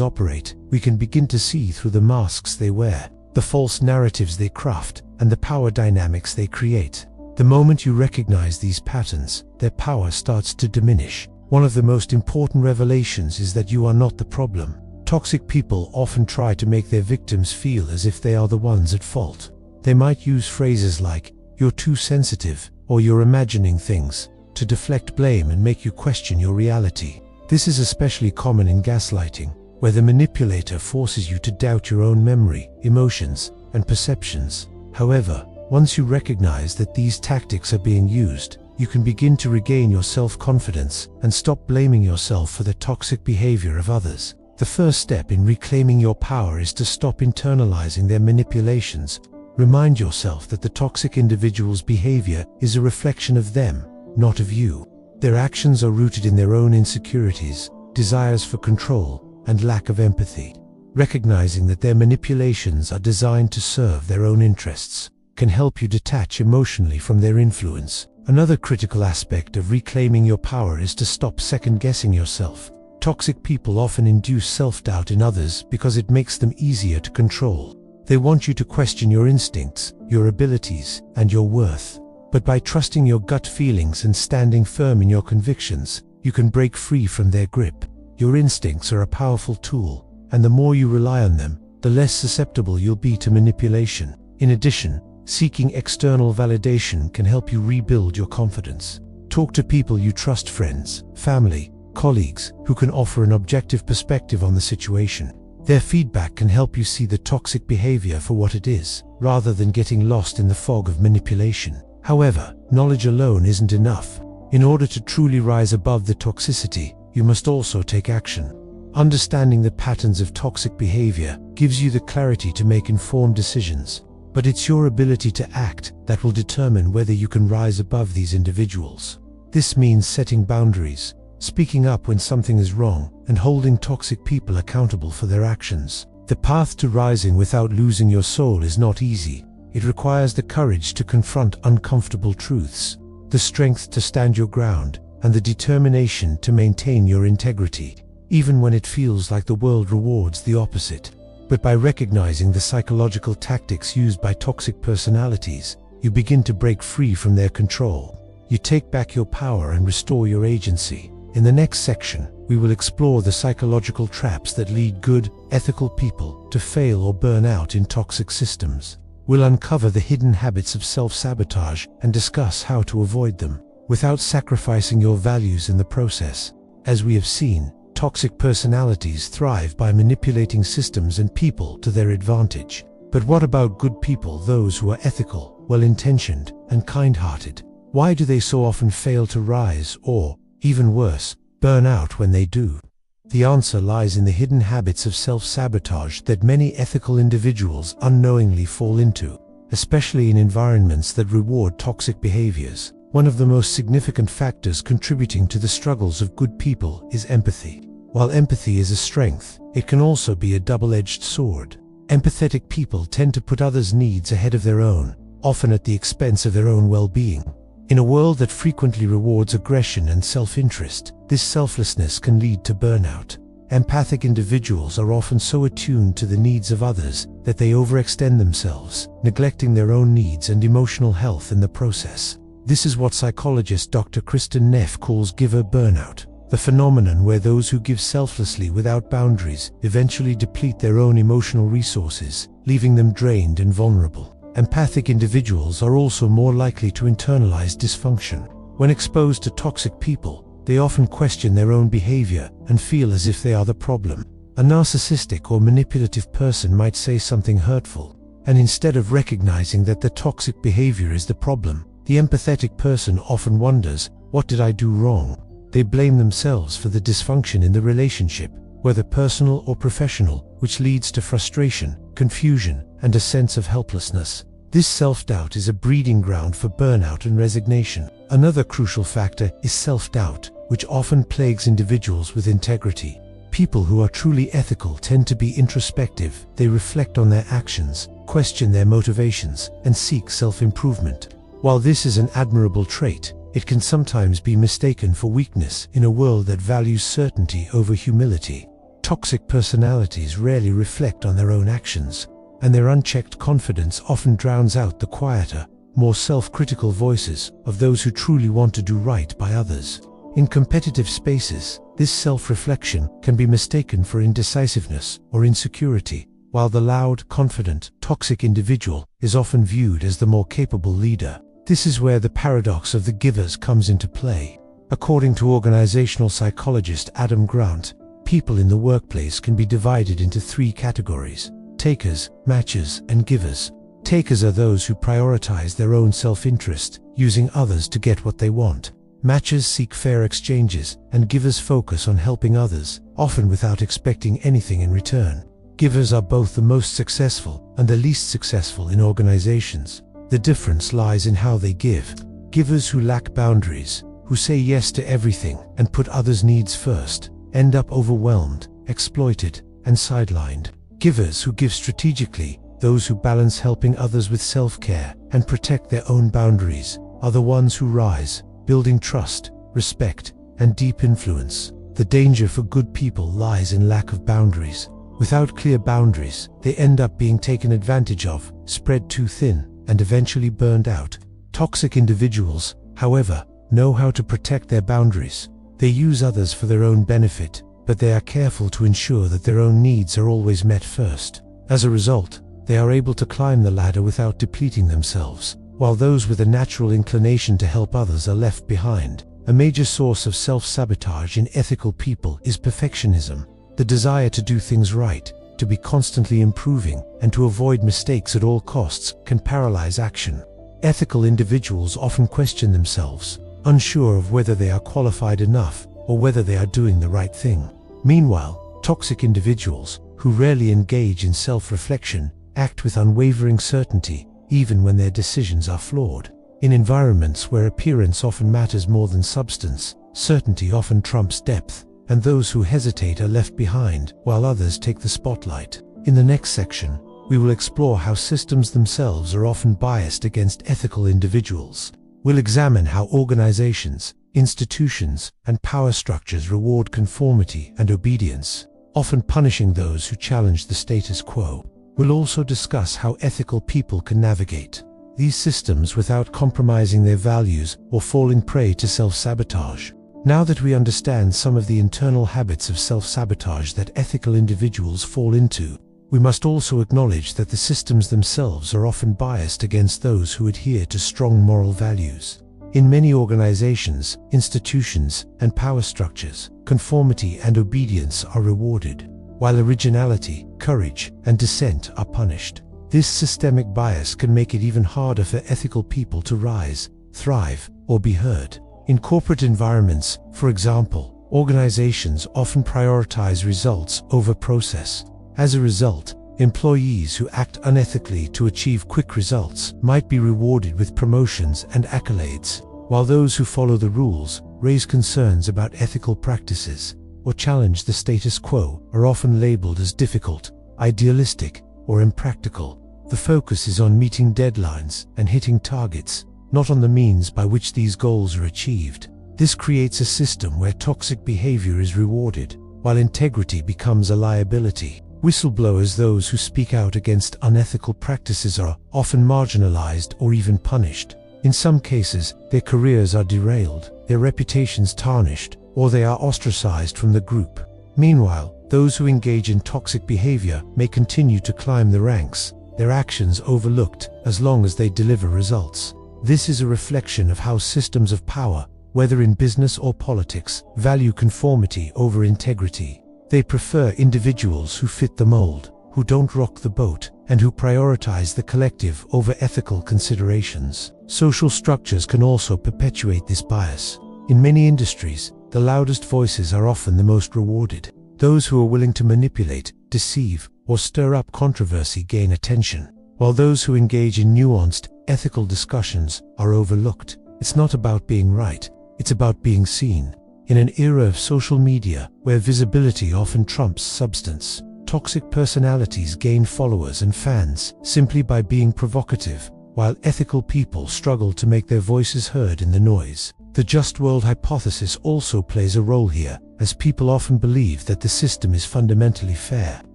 operate, we can begin to see through the masks they wear, the false narratives they craft, and the power dynamics they create. The moment you recognize these patterns, their power starts to diminish. One of the most important revelations is that you are not the problem. Toxic people often try to make their victims feel as if they are the ones at fault. They might use phrases like, "You're too sensitive," or "You're imagining things," to deflect blame and make you question your reality. This is especially common in gaslighting, where the manipulator forces you to doubt your own memory, emotions, and perceptions. However, once you recognize that these tactics are being used, you can begin to regain your self-confidence and stop blaming yourself for the toxic behavior of others. The first step in reclaiming your power is to stop internalizing their manipulations. Remind yourself that the toxic individual's behavior is a reflection of them, not of you. Their actions are rooted in their own insecurities, desires for control, and lack of empathy. Recognizing that their manipulations are designed to serve their own interests can help you detach emotionally from their influence. Another critical aspect of reclaiming your power is to stop second-guessing yourself. Toxic people often induce self-doubt in others because it makes them easier to control. They want you to question your instincts, your abilities, and your worth. But by trusting your gut feelings and standing firm in your convictions, you can break free from their grip. Your instincts are a powerful tool, and the more you rely on them, the less susceptible you'll be to manipulation. In addition, seeking external validation can help you rebuild your confidence. Talk to people you trust, friends, family, colleagues, who can offer an objective perspective on the situation. Their feedback can help you see the toxic behavior for what it is, rather than getting lost in the fog of manipulation. However, knowledge alone isn't enough. In order to truly rise above the toxicity, you must also take action. Understanding the patterns of toxic behavior gives you the clarity to make informed decisions. But it's your ability to act that will determine whether you can rise above these individuals. This means setting boundaries, speaking up when something is wrong, and holding toxic people accountable for their actions. The path to rising without losing your soul is not easy. It requires the courage to confront uncomfortable truths, the strength to stand your ground, and the determination to maintain your integrity, even when it feels like the world rewards the opposite. But by recognizing the psychological tactics used by toxic personalities, you begin to break free from their control. You take back your power and restore your agency. In the next section, we will explore the psychological traps that lead good, ethical people to fail or burn out in toxic systems. We'll uncover the hidden habits of self-sabotage and discuss how to avoid them, without sacrificing your values in the process. As we have seen, toxic personalities thrive by manipulating systems and people to their advantage. But what about good people, those who are ethical, well-intentioned, and kind-hearted? Why do they so often fail to rise or, even worse, burn out when they do? The answer lies in the hidden habits of self-sabotage that many ethical individuals unknowingly fall into, especially in environments that reward toxic behaviors. One of the most significant factors contributing to the struggles of good people is empathy. While empathy is a strength, it can also be a double-edged sword. Empathetic people tend to put others' needs ahead of their own, often at the expense of their own well-being. In a world that frequently rewards aggression and self-interest, this selflessness can lead to burnout. Empathic individuals are often so attuned to the needs of others that they overextend themselves, neglecting their own needs and emotional health in the process. This is what psychologist Dr. Kristen Neff calls giver burnout, the phenomenon where those who give selflessly without boundaries eventually deplete their own emotional resources, leaving them drained and vulnerable. Empathic individuals are also more likely to internalize dysfunction. When exposed to toxic people, they often question their own behavior and feel as if they are the problem. A narcissistic or manipulative person might say something hurtful, and instead of recognizing that the toxic behavior is the problem, the empathetic person often wonders, "What did I do wrong?" They blame themselves for the dysfunction in the relationship, whether personal or professional, which leads to frustration, confusion, and a sense of helplessness. This self-doubt is a breeding ground for burnout and resignation. Another crucial factor is self-doubt, which often plagues individuals with integrity. People who are truly ethical tend to be introspective. They reflect on their actions, question their motivations, and seek self-improvement. While this is an admirable trait, it can sometimes be mistaken for weakness in a world that values certainty over humility. Toxic personalities rarely reflect on their own actions, and their unchecked confidence often drowns out the quieter, more self-critical voices of those who truly want to do right by others. In competitive spaces, this self-reflection can be mistaken for indecisiveness or insecurity, while the loud, confident, toxic individual is often viewed as the more capable leader. This is where the paradox of the givers comes into play. According to organizational psychologist Adam Grant, people in the workplace can be divided into three categories: takers, matchers, and givers. Takers are those who prioritize their own self-interest, using others to get what they want. Matchers seek fair exchanges, and givers focus on helping others, often without expecting anything in return. Givers are both the most successful and the least successful in organizations. The difference lies in how they give. Givers who lack boundaries, who say yes to everything and put others' needs first, end up overwhelmed, exploited, and sidelined. Givers who give strategically, those who balance helping others with self-care and protect their own boundaries, are the ones who rise, building trust, respect, and deep influence. The danger for good people lies in lack of boundaries. Without clear boundaries, they end up being taken advantage of, spread too thin, and eventually burned out. Toxic individuals, however, know how to protect their boundaries. They use others for their own benefit, but they are careful to ensure that their own needs are always met first. As a result, they are able to climb the ladder without depleting themselves, while those with a natural inclination to help others are left behind. A major source of self-sabotage in ethical people is perfectionism. The desire to do things right, to be constantly improving, and to avoid mistakes at all costs can paralyze action. Ethical individuals often question themselves, unsure of whether they are qualified enough or whether they are doing the right thing. Meanwhile, toxic individuals, who rarely engage in self-reflection, act with unwavering certainty, even when their decisions are flawed. In environments where appearance often matters more than substance, certainty often trumps depth, and those who hesitate are left behind, while others take the spotlight. In the next section, we will explore how systems themselves are often biased against ethical individuals. We'll examine how organizations, institutions, and power structures reward conformity and obedience, often punishing those who challenge the status quo. We'll also discuss how ethical people can navigate these systems without compromising their values or falling prey to self-sabotage. Now that we understand some of the internal habits of self-sabotage that ethical individuals fall into, we must also acknowledge that the systems themselves are often biased against those who adhere to strong moral values. In many organizations, institutions, and power structures, conformity and obedience are rewarded, while originality, courage, and dissent are punished. This systemic bias can make it even harder for ethical people to rise, thrive, or be heard. In corporate environments, for example, organizations often prioritize results over process. As a result, employees who act unethically to achieve quick results might be rewarded with promotions and accolades, while those who follow the rules, raise concerns about ethical practices, or challenge the status quo are often labeled as difficult, idealistic, or impractical. The focus is on meeting deadlines and hitting targets, not on the means by which these goals are achieved. This creates a system where toxic behavior is rewarded, while integrity becomes a liability. Whistleblowers, those who speak out against unethical practices, are often marginalized or even punished. In some cases, their careers are derailed, their reputations tarnished, or they are ostracized from the group. Meanwhile, those who engage in toxic behavior may continue to climb the ranks, their actions overlooked as long as they deliver results. This is a reflection of how systems of power, whether in business or politics, value conformity over integrity. They prefer individuals who fit the mold, who don't rock the boat, and who prioritize the collective over ethical considerations. Social structures can also perpetuate this bias. In many industries, the loudest voices are often the most rewarded. Those who are willing to manipulate, deceive, or stir up controversy gain attention, while those who engage in nuanced, ethical discussions are overlooked. It's not about being right, it's about being seen. In an era of social media, where visibility often trumps substance, toxic personalities gain followers and fans simply by being provocative, while ethical people struggle to make their voices heard in the noise. The just world hypothesis also plays a role here, as people often believe that the system is fundamentally fair.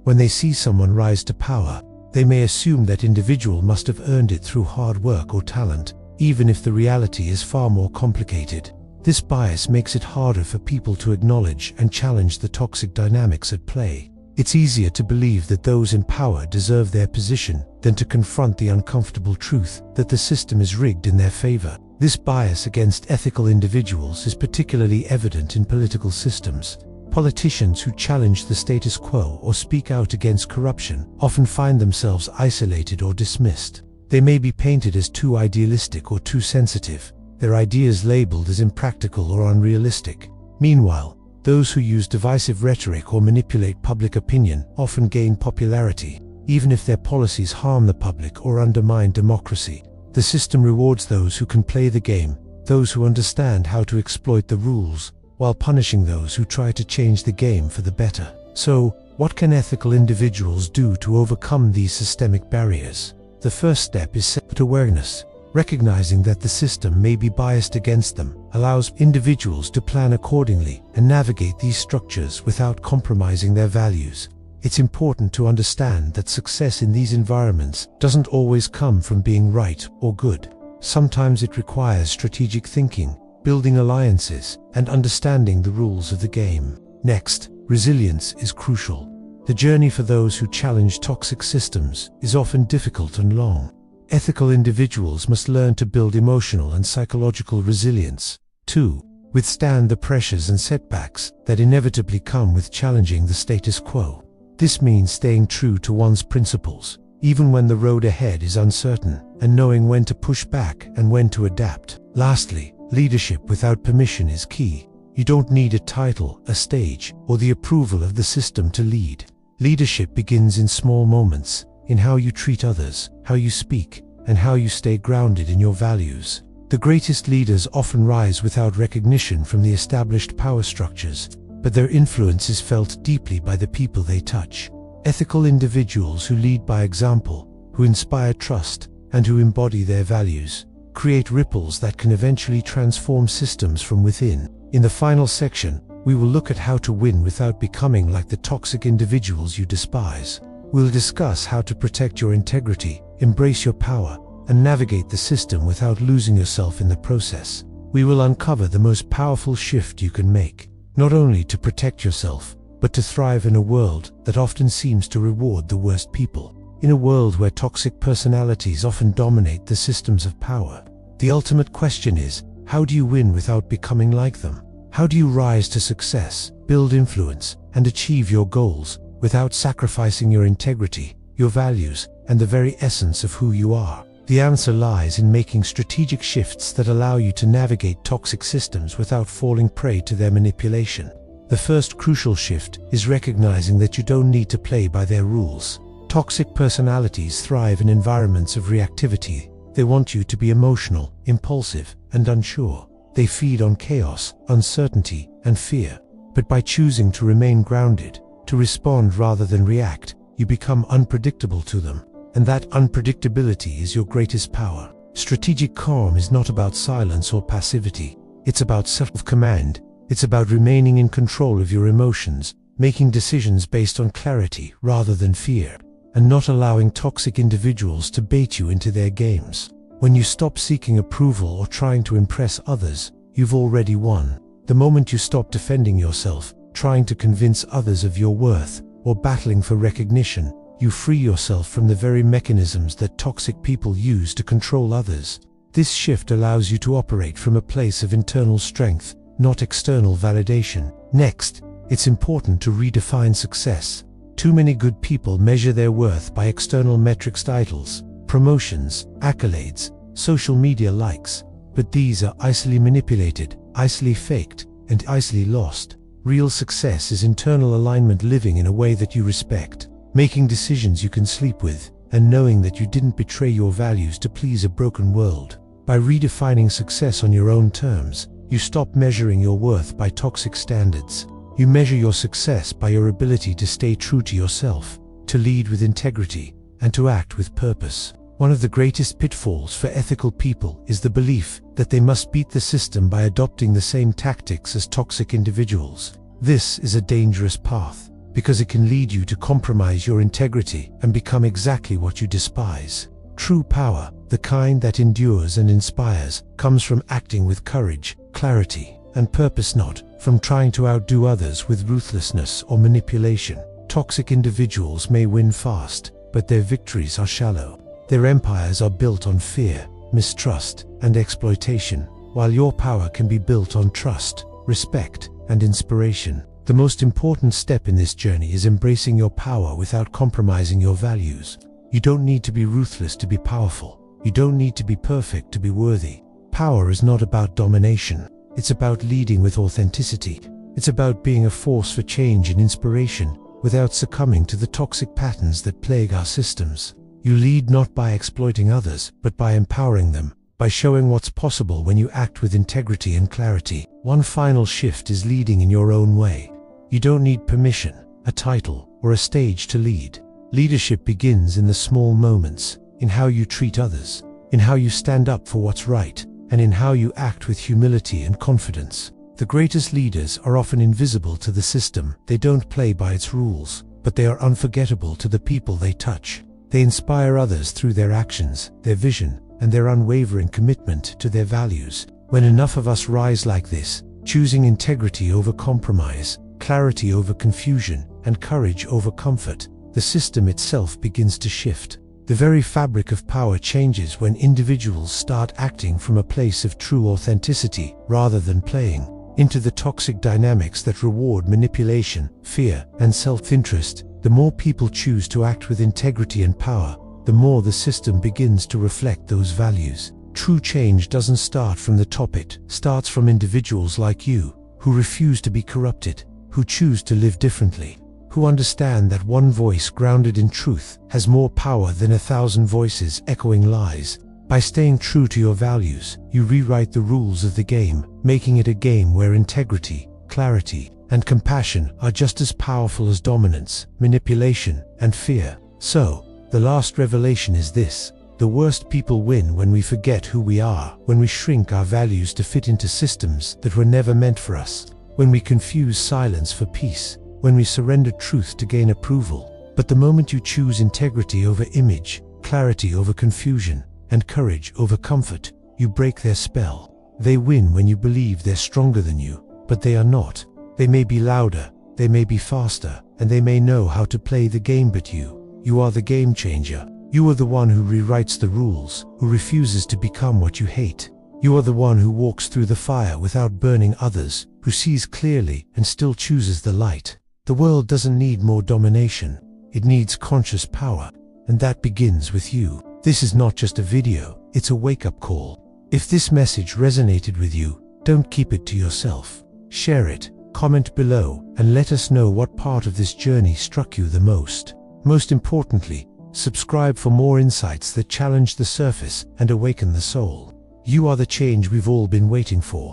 When they see someone rise to power, they may assume that individual must have earned it through hard work or talent, even if the reality is far more complicated. This bias makes it harder for people to acknowledge and challenge the toxic dynamics at play. It's easier to believe that those in power deserve their position than to confront the uncomfortable truth that the system is rigged in their favor. This bias against ethical individuals is particularly evident in political systems. Politicians who challenge the status quo or speak out against corruption often find themselves isolated or dismissed. They may be painted as too idealistic or too sensitive, their ideas labeled as impractical or unrealistic. Meanwhile, those who use divisive rhetoric or manipulate public opinion often gain popularity, even if their policies harm the public or undermine democracy. The system rewards those who can play the game, those who understand how to exploit the rules, while punishing those who try to change the game for the better. So, what can ethical individuals do to overcome these systemic barriers? The first step is self-awareness. Recognizing that the system may be biased against them allows individuals to plan accordingly and navigate these structures without compromising their values. It's important to understand that success in these environments doesn't always come from being right or good. Sometimes it requires strategic thinking, building alliances, and understanding the rules of the game. Next, resilience is crucial. The journey for those who challenge toxic systems is often difficult and long. Ethical individuals must learn to build emotional and psychological resilience, to withstand the pressures and setbacks that inevitably come with challenging the status quo. This means staying true to one's principles, even when the road ahead is uncertain, and knowing when to push back and when to adapt. Lastly, leadership without permission is key. You don't need a title, a stage, or the approval of the system to lead. Leadership begins in small moments, in how you treat others, how you speak, and how you stay grounded in your values. The greatest leaders often rise without recognition from the established power structures, but their influence is felt deeply by the people they touch. Ethical individuals who lead by example, who inspire trust, and who embody their values, create ripples that can eventually transform systems from within. In the final section, we will look at how to win without becoming like the toxic individuals you despise. We'll discuss how to protect your integrity, embrace your power, and navigate the system without losing yourself in the process. We will uncover the most powerful shift you can make, not only to protect yourself, but to thrive in a world that often seems to reward the worst people. In a world where toxic personalities often dominate the systems of power, the ultimate question is, how do you win without becoming like them? How do you rise to success, build influence, and achieve your goals without sacrificing your integrity, your values, and the very essence of who you are? The answer lies in making strategic shifts that allow you to navigate toxic systems without falling prey to their manipulation. The first crucial shift is recognizing that you don't need to play by their rules. Toxic personalities thrive in environments of reactivity. They want you to be emotional, impulsive, and unsure. They feed on chaos, uncertainty, and fear. But by choosing to remain grounded, to respond rather than react, you become unpredictable to them. And that unpredictability is your greatest power. Strategic calm is not about silence or passivity. It's about self-command. It's about remaining in control of your emotions, making decisions based on clarity rather than fear, and not allowing toxic individuals to bait you into their games. When you stop seeking approval or trying to impress others, you've already won. The moment you stop defending yourself, trying to convince others of your worth, or battling for recognition, you free yourself from the very mechanisms that toxic people use to control others. This shift allows you to operate from a place of internal strength, not external validation. Next, it's important to redefine success. Too many good people measure their worth by external metrics, titles, promotions, accolades, social media likes. But these are easily manipulated, easily faked, and easily lost. Real success is internal alignment, living in a way that you respect, making decisions you can sleep with, and knowing that you didn't betray your values to please a broken world. By redefining success on your own terms, You stop measuring your worth by toxic standards. You measure your success by your ability to stay true to yourself, to lead with integrity, and to act with purpose. One of the greatest pitfalls for ethical people is the belief that they must beat the system by adopting the same tactics as toxic individuals. This is a dangerous path, because it can lead you to compromise your integrity and become exactly what you despise. True power, the kind that endures and inspires, comes from acting with courage, clarity, and purpose, not from trying to outdo others with ruthlessness or manipulation. Toxic individuals may win fast, but their victories are shallow. Their empires are built on fear, mistrust, and exploitation, while your power can be built on trust, respect, and inspiration. The most important step in this journey is embracing your power without compromising your values. You don't need to be ruthless to be powerful. You don't need to be perfect to be worthy. Power is not about domination. It's about leading with authenticity. It's about being a force for change and inspiration without succumbing to the toxic patterns that plague our systems. You lead not by exploiting others, but by empowering them, by showing what's possible when you act with integrity and clarity. One final shift is leading in your own way. You don't need permission, a title, or a stage to lead. Leadership begins in the small moments, in how you treat others, in how you stand up for what's right, and in how you act with humility and confidence. The greatest leaders are often invisible to the system. They don't play by its rules, but they are unforgettable to the people they touch. They inspire others through their actions, their vision, and their unwavering commitment to their values. When enough of us rise like this, choosing integrity over compromise, clarity over confusion, and courage over comfort, the system itself begins to shift. The very fabric of power changes when individuals start acting from a place of true authenticity rather than playing into the toxic dynamics that reward manipulation, fear, and self-interest. The more people choose to act with integrity and power, the more the system begins to reflect those values. True change doesn't start from the top, it starts from individuals like you, who refuse to be corrupted, who choose to live differently, who understand that one voice grounded in truth has more power than 1,000 voices echoing lies. By staying true to your values, you rewrite the rules of the game, making it a game where integrity, clarity, and compassion are just as powerful as dominance, manipulation, and fear. So, the last revelation is this: the worst people win when we forget who we are, when we shrink our values to fit into systems that were never meant for us, when we confuse silence for peace, when we surrender truth to gain approval. But the moment you choose integrity over image, clarity over confusion, and courage over comfort, you break their spell. They win when you believe they're stronger than you, but they are not. They may be louder, they may be faster, and they may know how to play the game, but you are the game changer. You are the one who rewrites the rules, who refuses to become what you hate. You are the one who walks through the fire without burning others, who sees clearly and still chooses the light. The world doesn't need more domination, it needs conscious power, and that begins with you. This is not just a video, it's a wake-up call. If this message resonated with you, don't keep it to yourself. Share it, comment below, and let us know what part of this journey struck you the most. Most importantly, subscribe for more insights that challenge the surface and awaken the soul. You are the change we've all been waiting for.